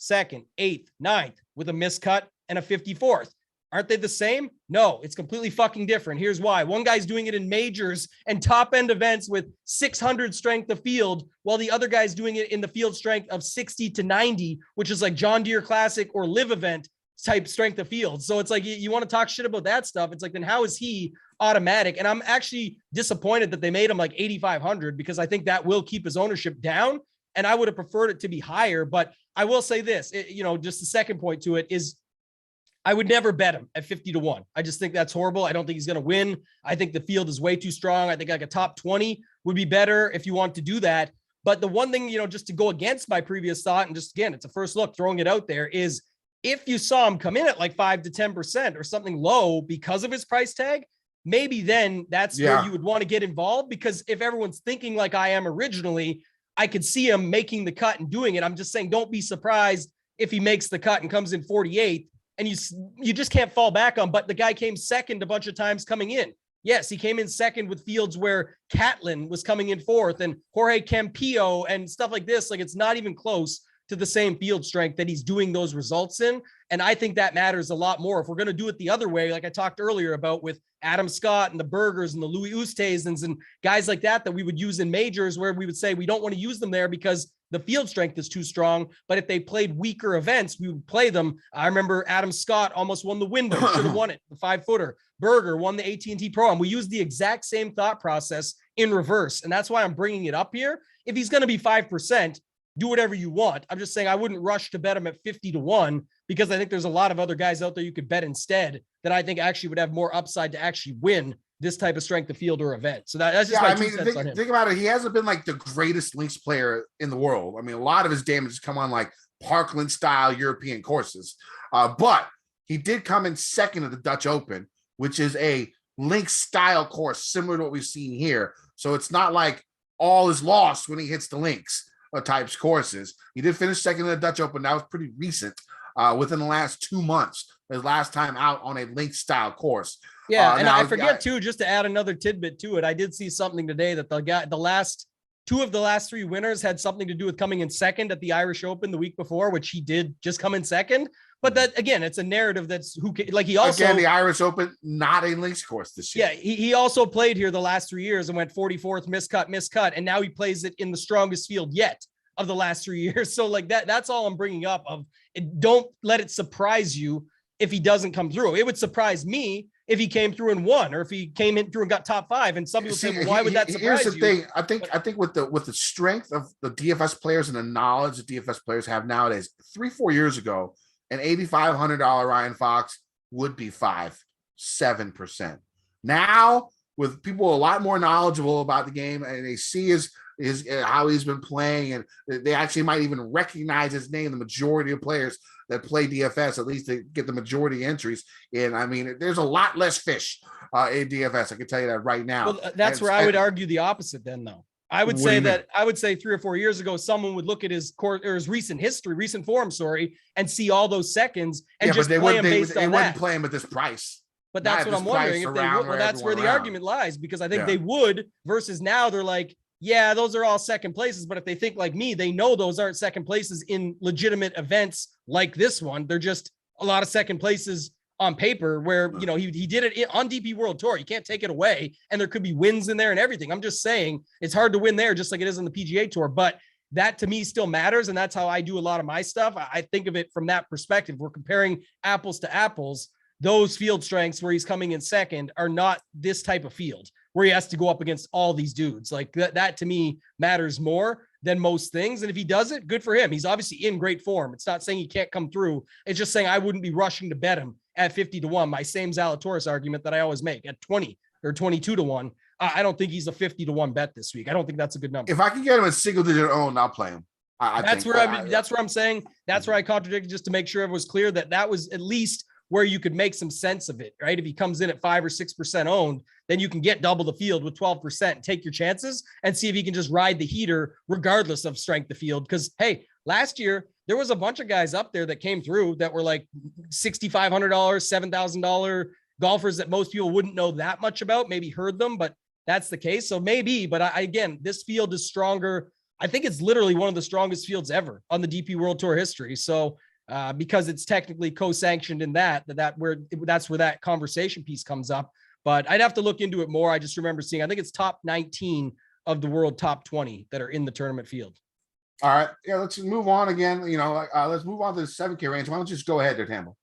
B: eighth, ninth, with a missed cut and a 54th. Aren't they the same? No, it's completely fucking different. Here's why. One guy's doing it in majors and top end events with 600 strength of field, while the other guy's doing it in the field strength of 60 to 90, which is like John Deere Classic or Live event type strength of field. So it's like, you want to talk shit about that stuff. It's like, then how is he automatic? And I'm actually disappointed that they made him like 8,500, because I think that will keep his ownership down. And I would have preferred it to be higher, but I will say this, just the second point to it is I would never bet him at 50-1. I just think that's horrible. I don't think he's going to win. I think the field is way too strong. I think like a top 20 would be better if you want to do that. But the one thing, just to go against my previous thought, and just again, it's a first look throwing it out there, is if you saw him come in at like 5 to 10% or something low because of his price tag, maybe then that's where you would want to get involved. Because if everyone's thinking like I am originally, I could see him making the cut and doing it. I'm just saying, don't be surprised if he makes the cut and comes in 48th, and you just can't fall back on. But the guy came second a bunch of times coming in. Yes, he came in second with fields where Catlin was coming in fourth and Jorge Campillo and stuff like this. Like, it's not even close to the same field strength that he's doing those results in. And I think that matters a lot more. If we're going to do it the other way, like I talked earlier about with Adam Scott and the Bergers and the Louis Oosthuizens and guys like that we would use in majors, where we would say we don't want to use them there because the field strength is too strong. But if they played weaker events, we would play them. I remember Adam Scott almost won the Wyndham, should have won it, the 5-footer. Berger won the AT&T Pro, and we use the exact same thought process in reverse. And that's why I'm bringing it up here. If he's going to be 5%, do whatever you want. I'm just saying I wouldn't rush to bet him at 50-1, because I think there's a lot of other guys out there you could bet instead that I think actually would have more upside to actually win this type of strength of field or event. So that's just my 2 cents on him.
A: Think about it. He hasn't been like the greatest links player in the world. I mean, a lot of his damage has come on like Parkland style European courses. But he did come in second at the Dutch Open, which is a link style course similar to what we've seen here. So it's not like all is lost when he hits the links types courses. He did finish second in the Dutch Open. That was pretty recent, within the last 2 months, his last time out on a link style course.
B: Yeah, and I forget too, just to add another tidbit to it, I did see something today that the last 2 of the last 3 winners had something to do with coming in second at the Irish Open the week before, which he did just come in second. But that, again, it's a narrative that's he also,
A: again, the Irish Open, not a links course this year.
B: Yeah, he also played here the last 3 years and went 44th, miscut, and now he plays it in the strongest field yet of the last 3 years. So like that's all I'm bringing up. Don't let it surprise you if he doesn't come through. It would surprise me if he came through and won, or if he came in through and got top 5. And some people say, well, why would that surprise you?
A: Here's the thing. I think with the strength of the DFS players and the knowledge that DFS players have nowadays, 3-4 years ago, an $8,500 Ryan Fox would be 5-7%. Now, with people a lot more knowledgeable about the game and they see his how he's been playing, and they actually might even recognize his name, the majority of players that play DFS, at least they get the majority entries in. I mean, there's a lot less fish in DFS. I can tell you that right now.
B: Well, that's where I would argue the opposite then, though. I would say 3 or 4 years ago, someone would look at his recent form, and see all those seconds and just play him based on that. They wouldn't
A: play him at this price.
B: But that's what I'm wondering. If they would, well, that's where the argument lies, because I think they would, versus now they're like, yeah, those are all second places. But if they think like me, they know those aren't second places in legitimate events like this one. They're just a lot of second places on paper where, you know, he did it on DP World Tour. You can't take it away. And there could be wins in there and everything. I'm just saying it's hard to win there, just like it is on the PGA Tour. But that to me still matters. And that's how I do a lot of my stuff. I think of it from that perspective. We're comparing apples to apples. Those field strengths where he's coming in second are not this type of field where he has to go up against all these dudes. Like that to me matters more than most things. And if he does it, good for him. He's obviously in great form. It's not saying he can't come through. It's just saying I wouldn't be rushing to bet him at 50-1. My same Zalatoris argument that I always make at 20 or 22-1. I don't think he's a 50-1 bet this week. I don't think that's a good number.
A: If I can get him a single digit owned, I'll play him.
B: That's where I'm saying that's where I contradicted, just to make sure it was clear that was at least where you could make some sense of it, right? If he comes in at 5 or 6% owned, then you can get double the field with 12% and take your chances and see if he can just ride the heater regardless of strength of field. Because, hey, last year, there was a bunch of guys up there that came through that were like $6,500, $7,000 golfers that most people wouldn't know that much about, maybe heard them, but that's the case. So maybe, but again, this field is stronger. I think it's literally one of the strongest fields ever on the DP World Tour history. So because it's technically co-sanctioned in that's where that conversation piece comes up. But I'd have to look into it more. I just remember seeing, I think it's top 19 of the world top 20 that are in the tournament field.
A: All right. Yeah, let's move on again. You know, let's move on to the 7K range. Why don't you just go ahead there, Tambo?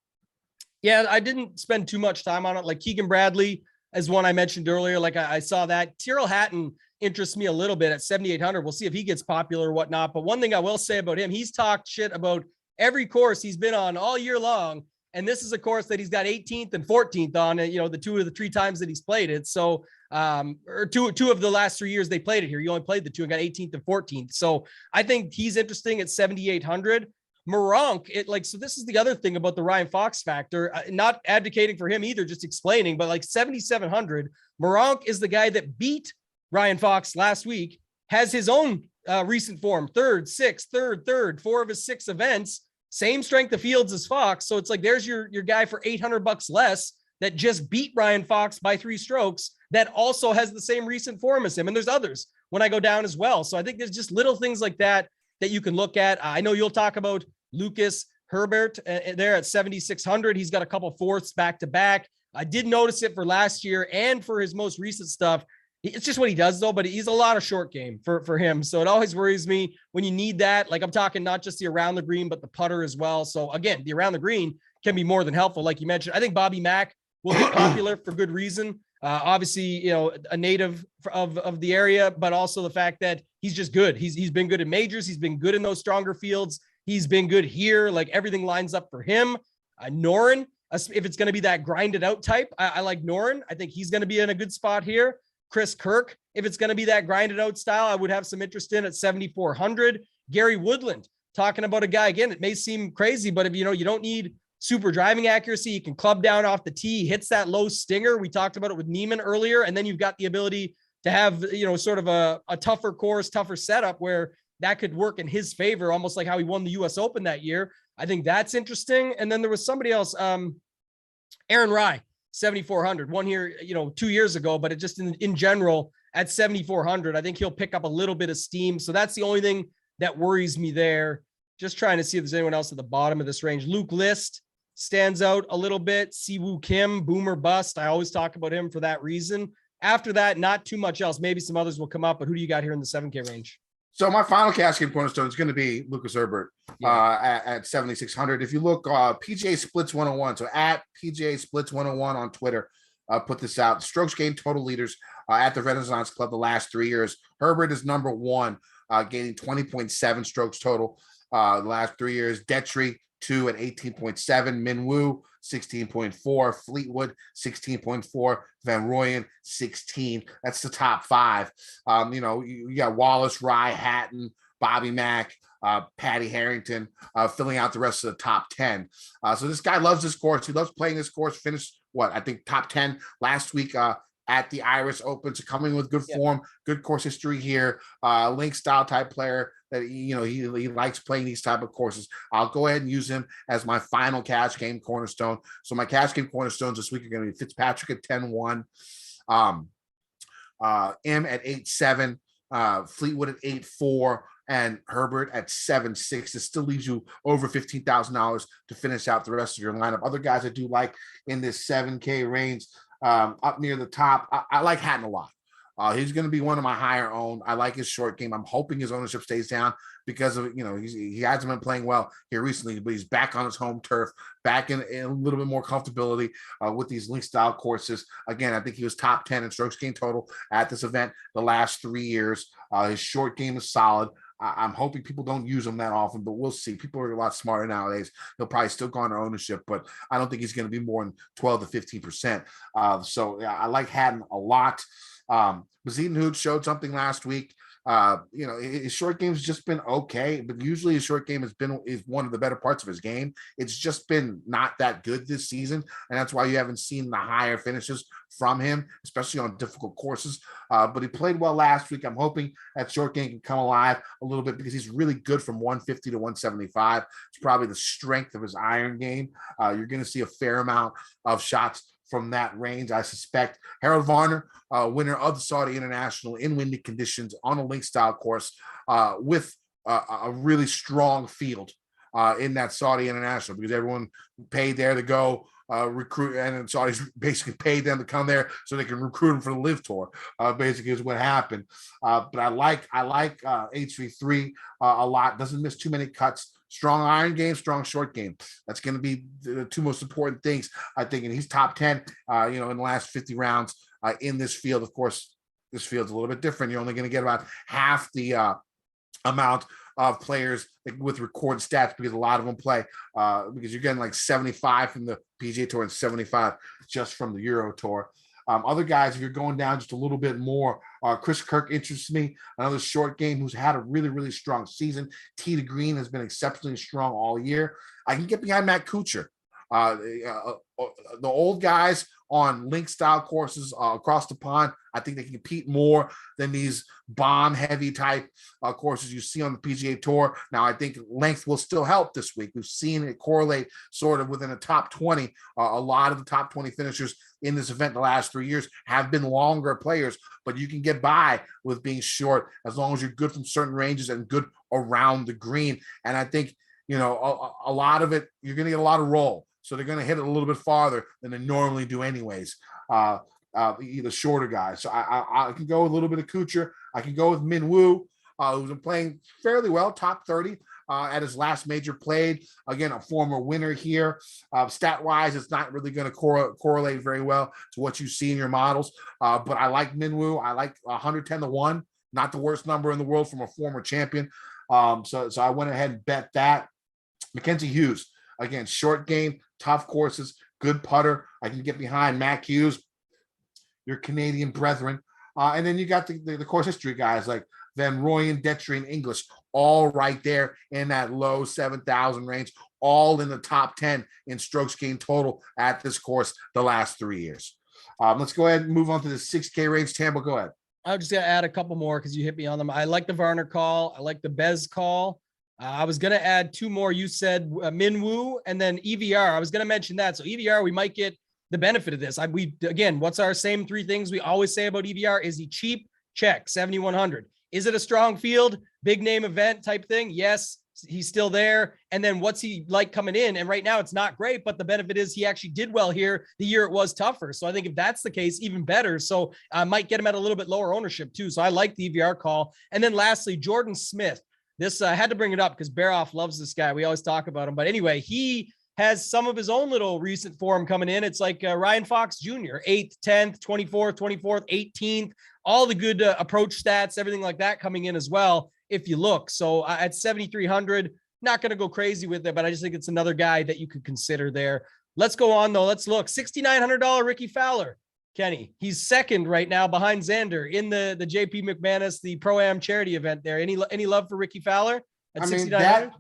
B: Yeah, I didn't spend too much time on it. Like Keegan Bradley as one I mentioned earlier. Like I saw that. Tyrrell Hatton interests me a little bit at 7,800. We'll see if he gets popular or whatnot. But one thing I will say about him, he's talked shit about every course he's been on all year long. And this is a course that he's got 18th and 14th on, you know, the 2 of the 3 times that he's played it. So, or two of the last 3 years they played it here. You only played the 2 and got 18th and 14th. So I think he's interesting at 7,800. Moronk, so this is the other thing about the Ryan Fox factor, not advocating for him either, just explaining, but like 7,700, Moronk is the guy that beat Ryan Fox last week, has his own recent form, third, 4 of his 6 events, same strength of fields as Fox. So it's like, there's your guy for $800 less that just beat Ryan Fox by 3 strokes that also has the same recent form as him. And there's others when I go down as well. So I think there's just little things like that you can look at. I know you'll talk about Lucas Herbert there at 7,600. He's got a couple fourths back to back. I did notice it for last year and for his most recent stuff. It's just what he does though, but he's a lot of short game for him. So it always worries me when you need that. Like I'm talking not just the around the green, but the putter as well. So again, the around the green can be more than helpful. Like you mentioned, I think Bobby Mack will be popular for good reason. Obviously, you know, a native of the area, but also the fact that he's just good. He's been good in majors. He's been good in those stronger fields. He's been good here. Like everything lines up for him. Noren, if it's going to be that grinded out type, I like Noren. I think he's going to be in a good spot here. Chris Kirk, if it's going to be that grinded out style, I would have some interest in at 7,400. Gary Woodland, talking about a guy, again, it may seem crazy, but if you don't need super driving accuracy, you can club down off the tee, hits that low stinger. We talked about it with Neiman earlier. And then you've got the ability to have, sort of a tougher course, tougher setup where that could work in his favor, almost like how he won the US Open that year. I think that's interesting. And then there was somebody else, Aaron Rye, 7,400, one here, 2 years ago, but it just in general at 7,400, I think he'll pick up a little bit of steam. So that's the only thing that worries me there. Just trying to see if there's anyone else at the bottom of this range. Luke List stands out a little bit. Siwoo Kim, boomer bust. I always talk about him for that reason. After that, not too much else. Maybe some others will come up, but who do you got here in the 7K range?
A: So my final cascade cornerstone is going to be Lucas Herbert at 7,600. If you look, PGA Splits 101. So at PGA Splits 101 on Twitter. put this out. Strokes gained total leaders at the Renaissance Club the last 3 years. Herbert is number one, gaining 20.7 strokes total the last 3 years. Detry, 2 at 18.7. Minwoo, 16.4. Fleetwood, 16.4. Van Rooyen, 16. That's the top five. You got Wallace, Rye, Hatton, Bobby Mack, Patty Harrington, filling out the rest of the top 10. So this guy loves this course. He loves playing this course. Finished, I think top 10 last week at the Irish Open. So coming with good form, good course history here. Link style type player that, he likes playing these type of courses. I'll go ahead and use him as my final cash game cornerstone. So my cash game cornerstones this week are going to be Fitzpatrick at 10-1, M at 8-7, Fleetwood at 8-4, and Herbert at 7-6. It still leaves you over $15,000 to finish out the rest of your lineup. Other guys I do like in this 7K range, up near the top, I like Hatton a lot. He's going to be one of my higher owned. I like his short game. I'm hoping his ownership stays down because of, he hasn't been playing well here recently, but he's back on his home turf, back in a little bit more comfortability with these link style courses. Again, I think he was top 10 in strokes gained total at this event the last 3 years. His short game is solid. I'm hoping people don't use him that often, but we'll see. People are a lot smarter nowadays. He'll probably still garner ownership, but I don't think he's going to be more than 12 to 15%. So I like Hatton a lot. Bezuidenhout showed something last week. His short game's just been okay, but usually his short game is one of the better parts of his game. It's just been not that good this season, and that's why you haven't seen the higher finishes from him, especially on difficult courses. But he played well last week. I'm hoping that short game can come alive a little bit because he's really good from 150 to 175. It's probably the strength of his iron game. You're going to see a fair amount of shots from that range, I suspect. Harold Varner, winner of the Saudi International in windy conditions on a link style course, with a really strong field in that Saudi International, because everyone paid there to go recruit, and Saudis basically paid them to come there so they can recruit them for the LIV Tour. Basically is what happened. But I like HV3 a lot. Doesn't miss too many cuts. Strong iron game, strong short game. That's going to be the two most important things, I think. And he's top 10, in the last 50 rounds in this field. Of course, this field's a little bit different. You're only going to get about half the amount of players with recorded stats, because a lot of them play, because you're getting like 75 from the PGA Tour and 75 just from the Euro Tour. Other guys, if you're going down just a little bit more, Chris Kirk interests me. Another short game who's had a really, really strong season. Tee to green has been exceptionally strong all year. I can get behind Matt Kuchar. The old guys on link style courses across the pond, I think they can compete more than these bomb heavy type courses you see on the PGA Tour. Now, I think length will still help this week. We've seen it correlate sort of within a top 20. A lot of the top 20 finishers in this event the last 3 years have been longer players, but you can get by with being short as long as you're good from certain ranges and good around the green. And I think, a lot of it, you're going to get a lot of roll. So they're going to hit it a little bit farther than they normally do anyways, either shorter guys. So I can go with a little bit of Kuchar. I can go with Minwoo, who's been playing fairly well, top 30 at his last major played. Again, a former winner here. Stat-wise, it's not really going to correlate very well to what you see in your models. But I like Minwoo. I like 110-1, not the worst number in the world from a former champion. So I went ahead and bet that. Mackenzie Hughes, again, short game, tough courses, good putter. I can get behind Mac Hughes, your Canadian brethren. And then you got the course history guys like Van Rooyen, Detry, and English, all right there in that low 7,000 range, all in the top 10 in strokes gained total at this course the last 3 years. Let's go ahead and move on to the 6K range. Tambo, go ahead.
B: I'm just going to add a couple more because you hit me on them. I like the Varner call. I like the Bez call. I was going to add two more. You said Minwoo and then EVR. I was going to mention that. So EVR, we might get the benefit of this. Again, what's our same three things we always say about EVR? Is he cheap? Check. 7,100. Is it a strong field? Big name event type thing? Yes, he's still there. And then what's he like coming in? And right now it's not great, but the benefit is he actually did well here the year it was tougher. So I think if that's the case, even better. So I might get him at a little bit lower ownership too. So I like the EVR call. And then lastly, Jordan Smith. This I had to bring it up because Baroff loves this guy. We always talk about him. But anyway, he has some of his own little recent form coming in. It's like Ryan Fox Jr., 8th, 10th, 24th, 18th, all the good approach stats, everything like that coming in as well, if you look. So at 7,300, not going to go crazy with it, but I just think it's another guy that you could consider there. Let's go on, though. Let's look. $6,900 Ricky Fowler. Kenny, he's second right now behind Xander in the JP McManus, the Pro-Am charity event there. Any love for Ricky Fowler at 6,900?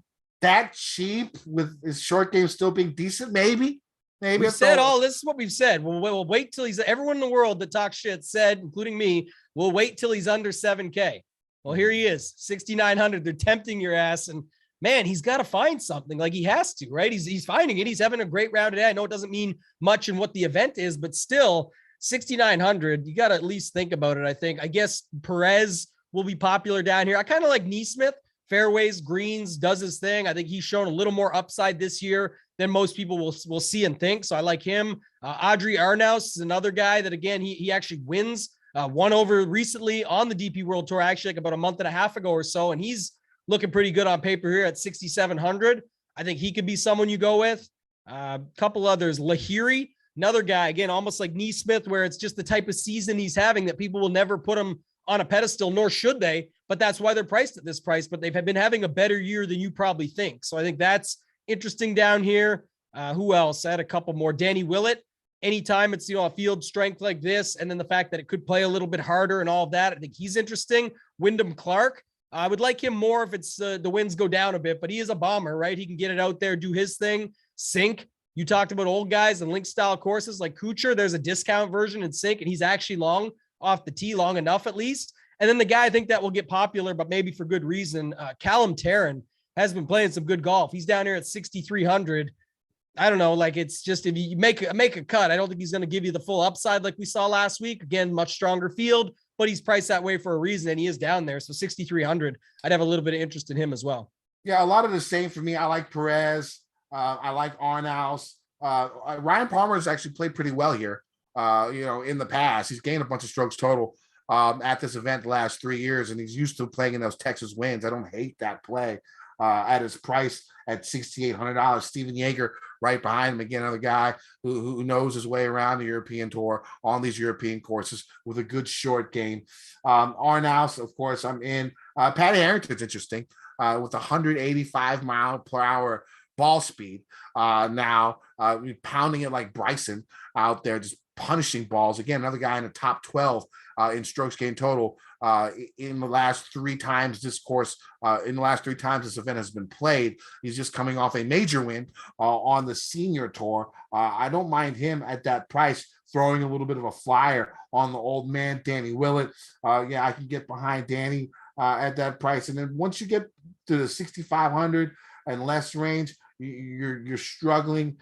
A: That cheap with his short game still being decent, maybe.
B: We said all this is what we've said. We'll wait till he's everyone in the world that talks shit said, including me, we'll wait till he's under 7K. Well, here he is, 6,900. They're tempting your ass, and man, he's got to find something. Like he has to, right? He's finding it. He's having a great round today. I know it doesn't mean much in what the event is, but still 6,900. You got to at least think about it. I think. I guess Perez will be popular down here. I kind of like Neesmith. Fairways, greens, does his thing. I think he's shown a little more upside this year than most people will see and think. So I like him. Audrey Arnaus is another guy that, again, he actually wins. Won over recently on the DP World Tour, actually like about a month and a half ago or so. And he's looking pretty good on paper here at 6,700. I think he could be someone you go with. Couple others. Lahiri, another guy, again, almost like Neesmith, where it's just the type of season he's having that people will never put him on a pedestal, nor should they, but that's why they're priced at this price, but they've been having a better year than you probably think. So I think that's interesting down here. Who else? I had a couple more. Danny Willett. Anytime it's, a field strength like this, and then the fact that it could play a little bit harder and all of that, I think he's interesting. Wyndham Clark. I would like him more if it's the winds go down a bit, but he is a bomber, right? He can get it out there, do his thing, sink. You talked about old guys and link style courses like Kuchar. There's a discount version in sink, and he's actually long off the tee, long enough at least. And then the guy I think that will get popular, but maybe for good reason, Callum Tarrant has been playing some good golf. He's down here at 6,300. I don't know, like it's just if you make a cut, I don't think he's going to give you the full upside like we saw last week. Again, much stronger field, but he's priced that way for a reason, and he is down there. So 6,300, I'd have a little bit of interest in him as well.
A: Yeah, a lot of the same for me. I like Perez. I like Arnaus. Ryan Palmer has actually played pretty well here. In the past, he's gained a bunch of strokes total at this event the last 3 years, and he's used to playing in those Texas winds. I don't hate that play at his price at $6,800. Steven Yeager right behind him, again, another guy who knows his way around the European Tour on these European courses with a good short game. Arnaus, of course, I'm in. Patty Harrington's interesting with 185 mile per hour ball speed. Now pounding it like Bryson out there, just punishing balls. Again, another guy in the top 12 in strokes gained total in the last 3 times this course, in the last 3 times this event has been played. He's just coming off a major win on the senior tour. I don't mind him at that price, throwing a little bit of a flyer on the old man, Danny Willett. I can get behind Danny at that price. And then once you get to the 6,500 and less range, you're struggling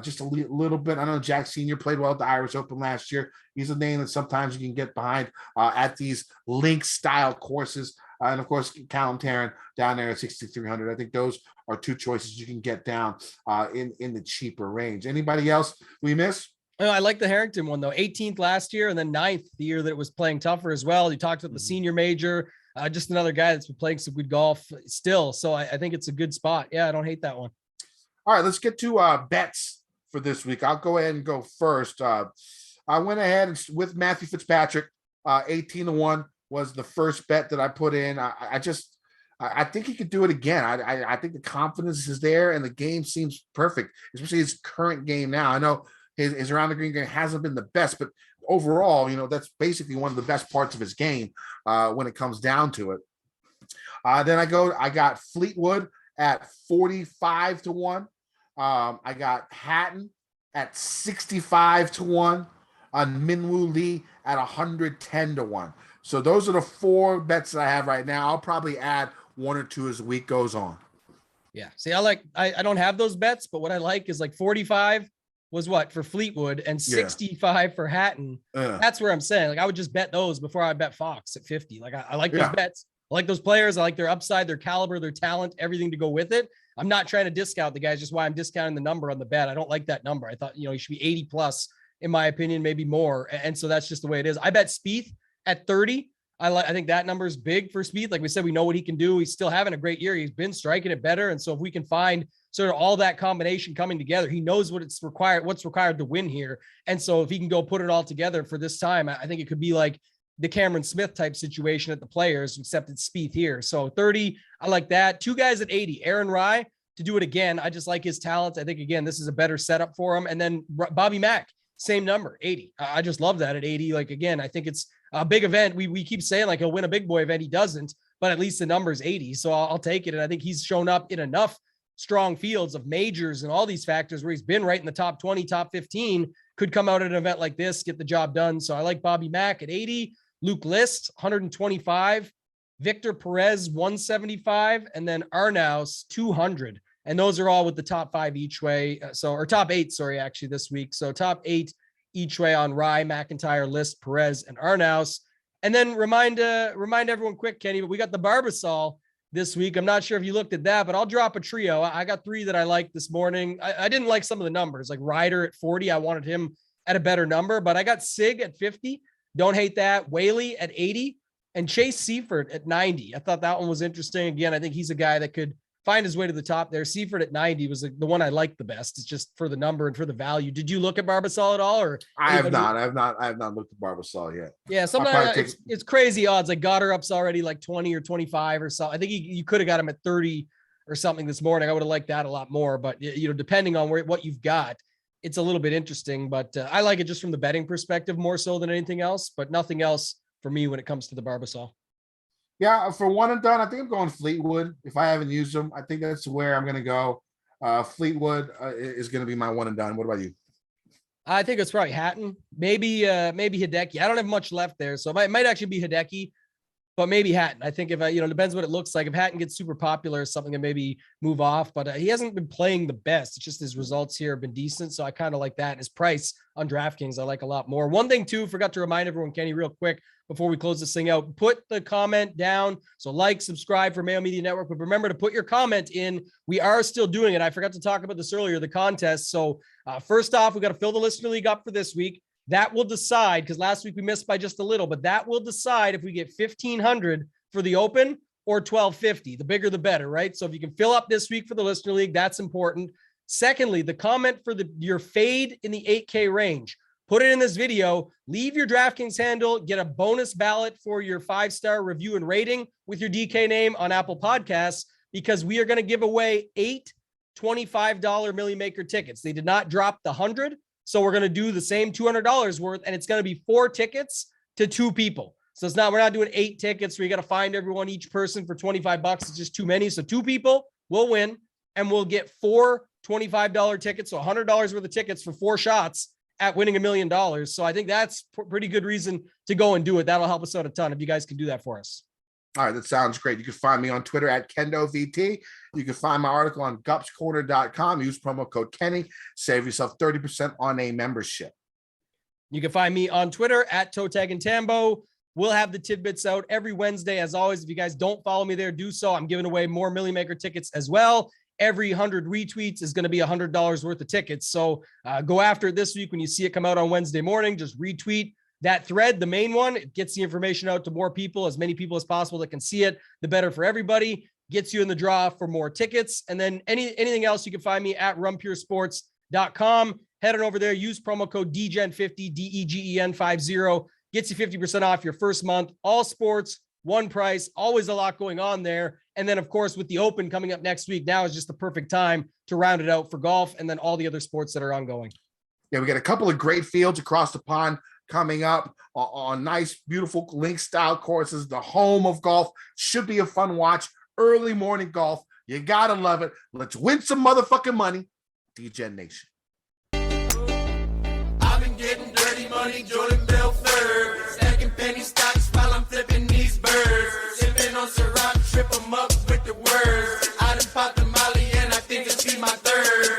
A: just a little bit. I know Jack Sr. played well at the Irish Open last year. He's a name that sometimes you can get behind at these link style courses. And of course, Callum Tarrant down there at 6,300. I think those are 2 choices you can get down in the cheaper range. Anybody else we miss?
B: I like the Harrington one though. 18th last year and then 9th the year that it was playing tougher as well. You talked about the senior major. Just another guy that's been playing some good golf still. So I think it's a good spot. Yeah, I don't hate that one.
A: All right, let's get to bets for this week. I'll go ahead and go first. I went ahead and with Matthew Fitzpatrick, 18-1 was the first bet that I put in. I think he could do it again. I think the confidence is there and the game seems perfect, especially his current game now. I know his around the green game hasn't been the best, but overall, that's basically one of the best parts of his game when it comes down to it. Then I got Fleetwood at 45-1. I got Hatton at 65-1 on Minwoo Lee at 110-1. So those are the 4 bets that I have right now. I'll probably add 1 or 2 as the week goes on.
B: Yeah. See, I don't have those bets, but what I like is like 45 was what for Fleetwood and 65 for Hatton. That's where I'm saying, like, I would just bet those before I bet Fox at 50. Like I like those bets. I like those players. I like their upside, their caliber, their talent, everything to go with it. I'm not trying to discount the guys, just why I'm discounting the number on the bet. I don't like that number. I thought, he should be 80 plus in my opinion, maybe more. And so that's just the way it is. I bet Spieth at 30. I think that number is big for Spieth. Like we said, we know what he can do. He's still having a great year. He's been striking it better. And so if we can find sort of all that combination coming together, he knows what's required to win here. And so if he can go put it all together for this time, I think it could be like the Cameron Smith type situation at the Players, except it's Spieth here. So 30, I like that. 2 guys at 80, Aaron Rai to do it again. I just like his talents. I think, again, this is a better setup for him. And then Bobby Mack, same number, 80. I just love that at 80. Like, again, I think it's a big event. We keep saying like he'll win a big boy event. He doesn't, but at least the number is 80. So I'll take it. And I think he's shown up in enough strong fields of majors and all these factors where he's been right in the top 20, top 15, could come out at an event like this, get the job done. So I like Bobby Mack at 80, Luke List, 125, Victor Perez, 175, and then Arnaus, 200. And those are all with the top 5 each way. Or top 8, sorry, actually this week. So top 8 each way on Rye, McIntyre, List, Perez, and Arnaus. And then remind everyone quick, Kenny, but we got the Barbasol this week. I'm not sure if you looked at that, but I'll drop a trio. I got 3 that I liked this morning. I didn't like some of the numbers, like Ryder at 40. I wanted him at a better number, but I got Sig at 50. Don't hate that. Whaley at 80 and Chase Seifert at 90. I thought that one was interesting. Again, I think he's a guy that could find his way to the top there. Seifert at 90 was the one I liked the best. It's just for the number and for the value. Did you look at Barbasol at all? Or
A: I have not looked at Barbasol yet.
B: Yeah, sometimes it's crazy odds. Like Gotterup's already like 20 or 25 or so. I think you could have got him at 30 or something this morning. I would have liked that a lot more. But depending on what you've got, it's a little bit interesting. But I like it just from the betting perspective more so than anything else. But nothing else for me when it comes to the Barbasol.
A: Yeah, for one and done, I think I'm going Fleetwood. If I haven't used them, I think that's where I'm going to go. Fleetwood is going to be my one and done. What about you?
B: I think it's probably Hatton, maybe Hideki. I don't have much left there, so it might actually be Hideki, but maybe Hatton. I think if depends what it looks like. If Hatton gets super popular, something that maybe move off, but he hasn't been playing the best. It's just his results here have been decent, so I kind of like that. And his price on DraftKings, I like a lot more. One thing too, forgot to remind everyone, Kenny, real quick before we close this thing out, put the comment down. So like, subscribe for Mayo Media Network, but remember to put your comment in. We are still doing it. I forgot to talk about this earlier, the contest. So first off, we got to fill the listener league up for this week. That will decide, because last week we missed by just a little, but that will decide if we get 1,500 for the Open or 1,250. The bigger, the better, right? So if you can fill up this week for the listener league, that's important. Secondly, the comment for your fade in the 8K range. Put it in this video, leave your DraftKings handle, get a bonus ballot for your 5-star review and rating with your DK name on Apple Podcasts, because we are going to give away 8 $25 Millie Maker tickets. They did not drop the 100. So we're going to do the same $200 worth, and it's going to be 4 tickets to 2 people. So we're not doing 8 tickets where you got to find everyone, each person for $25. It's just too many. So 2 people will win, and we'll get 4 $25 tickets. So $100 worth of tickets for 4 shots at winning $1 million. So I think that's pretty good reason to go and do it. That'll help us out a ton if you guys can do that for us.
A: All right, that sounds great. You can find me on Twitter at KendoVT. You can find my article on gupscorner.com. Use promo code Kenny. Save yourself 30% on a membership.
B: You can find me on Twitter at Totag and Tambo. We'll have the tidbits out every Wednesday. As always, if you guys don't follow me there, do so. I'm giving away more Millie Maker tickets as well. Every 100 retweets is going to be $100 worth of tickets. So go after it this week when you see it come out on Wednesday morning. Just retweet that thread, the main one. It gets the information out to more people, as many people as possible that can see it. The better for everybody. Gets you in the draw for more tickets. And then anything else, you can find me at runpuresports.com. Head on over there. Use promo code DEGEN50, DEGEN50. Gets you 50% off your first month. All sports, one price. Always a lot going on there. And then, of course, with the Open coming up next week, now is just the perfect time to round it out for golf and then all the other sports that are ongoing.
A: Yeah, we got a couple of great fields across the pond coming up on nice, beautiful link-style courses. The home of golf should be a fun watch. Early morning golf. You got to love it. Let's win some motherfucking money. DGen Nation.
C: I've been getting dirty money, Jordan Belfort. Stacking penny stocks while I'm flipping these birds. Sipping on Ciroc, trip 'em up with the words. I done popped the molly and I think it's be my third.